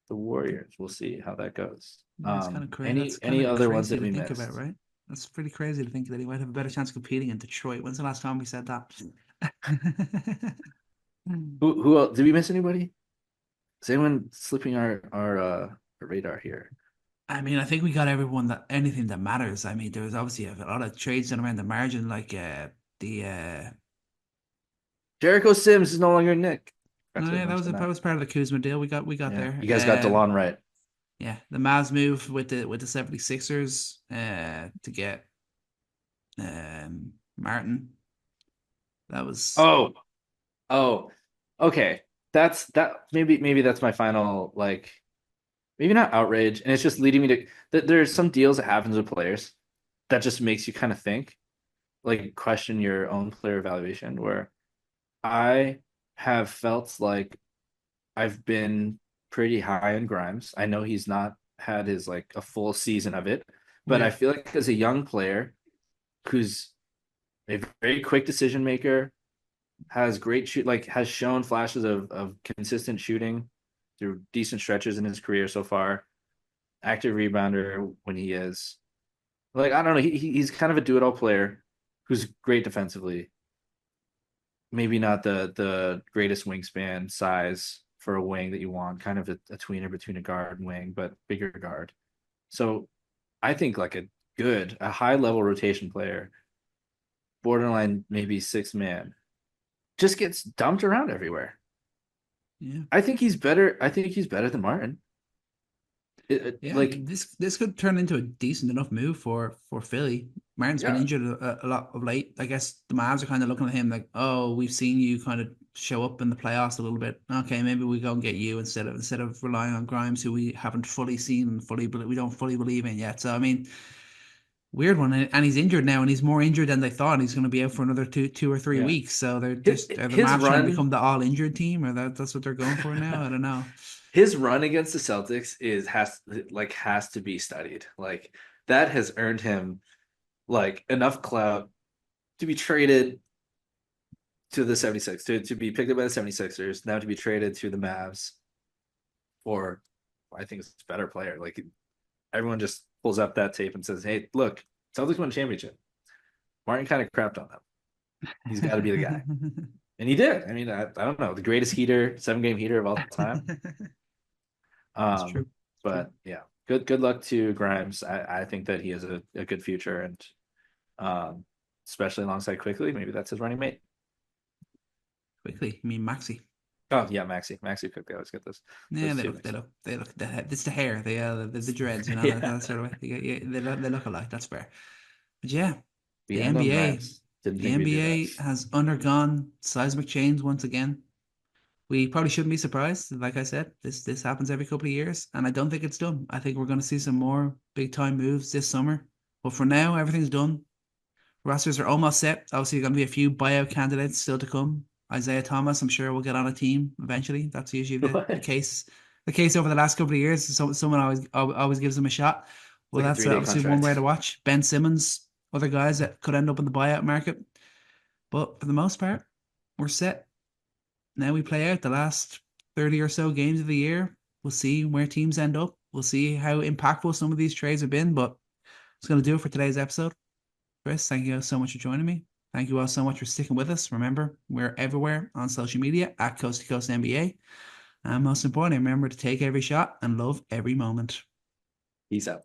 the Warriors. We'll see how that goes. Yeah, it's kind of crazy. That's kind Any of other ones crazy that to we think about, missed? right? That's pretty crazy to think that he might have a better chance of competing in Detroit. When's the last time we said that? Who else? Did we miss anybody? Is anyone slipping our radar here? I mean, I think we got everyone that anything that matters. I mean, there was obviously a lot of trades done around the margin, like the Jericho Sims is no longer Nick. Forgot no, to yeah, mention that that. was part of the Kuzma deal. We got Yeah, there. you guys got DeLon right. Yeah, the Mavs move with the 76ers to get Martin. That was Oh, oh, okay. That's that. Maybe that's my final like. Maybe not outrage, and it's just leading me to. There's some deals that happens with players that just makes you kind of think, like question your own player evaluation. Where I have felt like I've been pretty high on Grimes. I know he's not had his like a full season of it, but I yeah, feel like as a young player who's a very quick decision maker, has great shoot, like has shown flashes of consistent shooting through decent stretches in his career so far. Active rebounder when he is. Like I don't know, he's kind of a do-it-all player who's great defensively. Maybe not the greatest wingspan size for a wing that you want, kind of a tweener between a guard and wing, but bigger guard. So I think like a high level rotation player, borderline maybe six man, just gets dumped around everywhere. yeah. I think he's better. I think he's better than Martin. Yeah, I Like, mean this could turn into a decent enough move for Philly. Martin's been yeah, injured a lot of late. I guess the Mavs are kind of looking at him like, oh, we've seen you kind of show up in the playoffs a little bit. Okay, maybe we go and get you instead of relying on Grimes, who we haven't fully seen and we don't fully believe in yet. So I mean, weird one, and he's injured now, and he's more injured than they thought. He's going to be out for another two or three yeah. weeks. So they're His, just are the his Mavs trying to run become the all injured team, or that's what they're going for now? I don't know. his run against the Celtics has to be studied. Like that has earned him like enough clout to be traded to the 76 to be picked up by the 76ers, now to be traded to the Mavs for I think it's a better player. Like everyone just pulls up that tape and says, "Hey, look, Celtics won a championship. Martin kind of crapped on them. He's got to be the guy." And he did. I mean, I don't know, the greatest heater, 7 game heater of all time. It's Um, true. It's true. but yeah, good luck to Grimes. I think that he has a good future, and um, especially alongside Quickly, maybe that's his running mate. Quickly, I mean Maxi. Oh yeah, Maxi Quickly. I always get Yeah, those two mixed up. it's the hair, the dreads, you know, Yeah, that sort of way. They look alike. That's fair. But yeah, we the end on NBA, Grimes. Didn't the think we'd do that. NBA has undergone seismic change once again. We probably shouldn't be surprised. Like I said, this happens every couple of years, and I don't think it's done. I think we're going to see some more big time moves this summer. But for now, everything's done. Rosters are almost set. Obviously, going to be a few buyout candidates still to come. Isaiah Thomas, I'm sure, will get on a team eventually. That's usually the What? case. The case over the last couple of years. So someone always gives them a shot. It's Well, like a that's 3 day obviously one way contract. to watch. Ben Simmons, other guys that could end up in the buyout market. But for the most part, we're set. Now we play out the last 30 or so games of the year. We'll see where teams end up. We'll see how impactful some of these trades have been. But it's going to do it for today's episode. Chris, thank you so much for joining me. Thank you all so much for sticking with us. Remember, we're everywhere on social media at Coast to Coast NBA. And most importantly, remember to take every shot and love every moment. Peace out.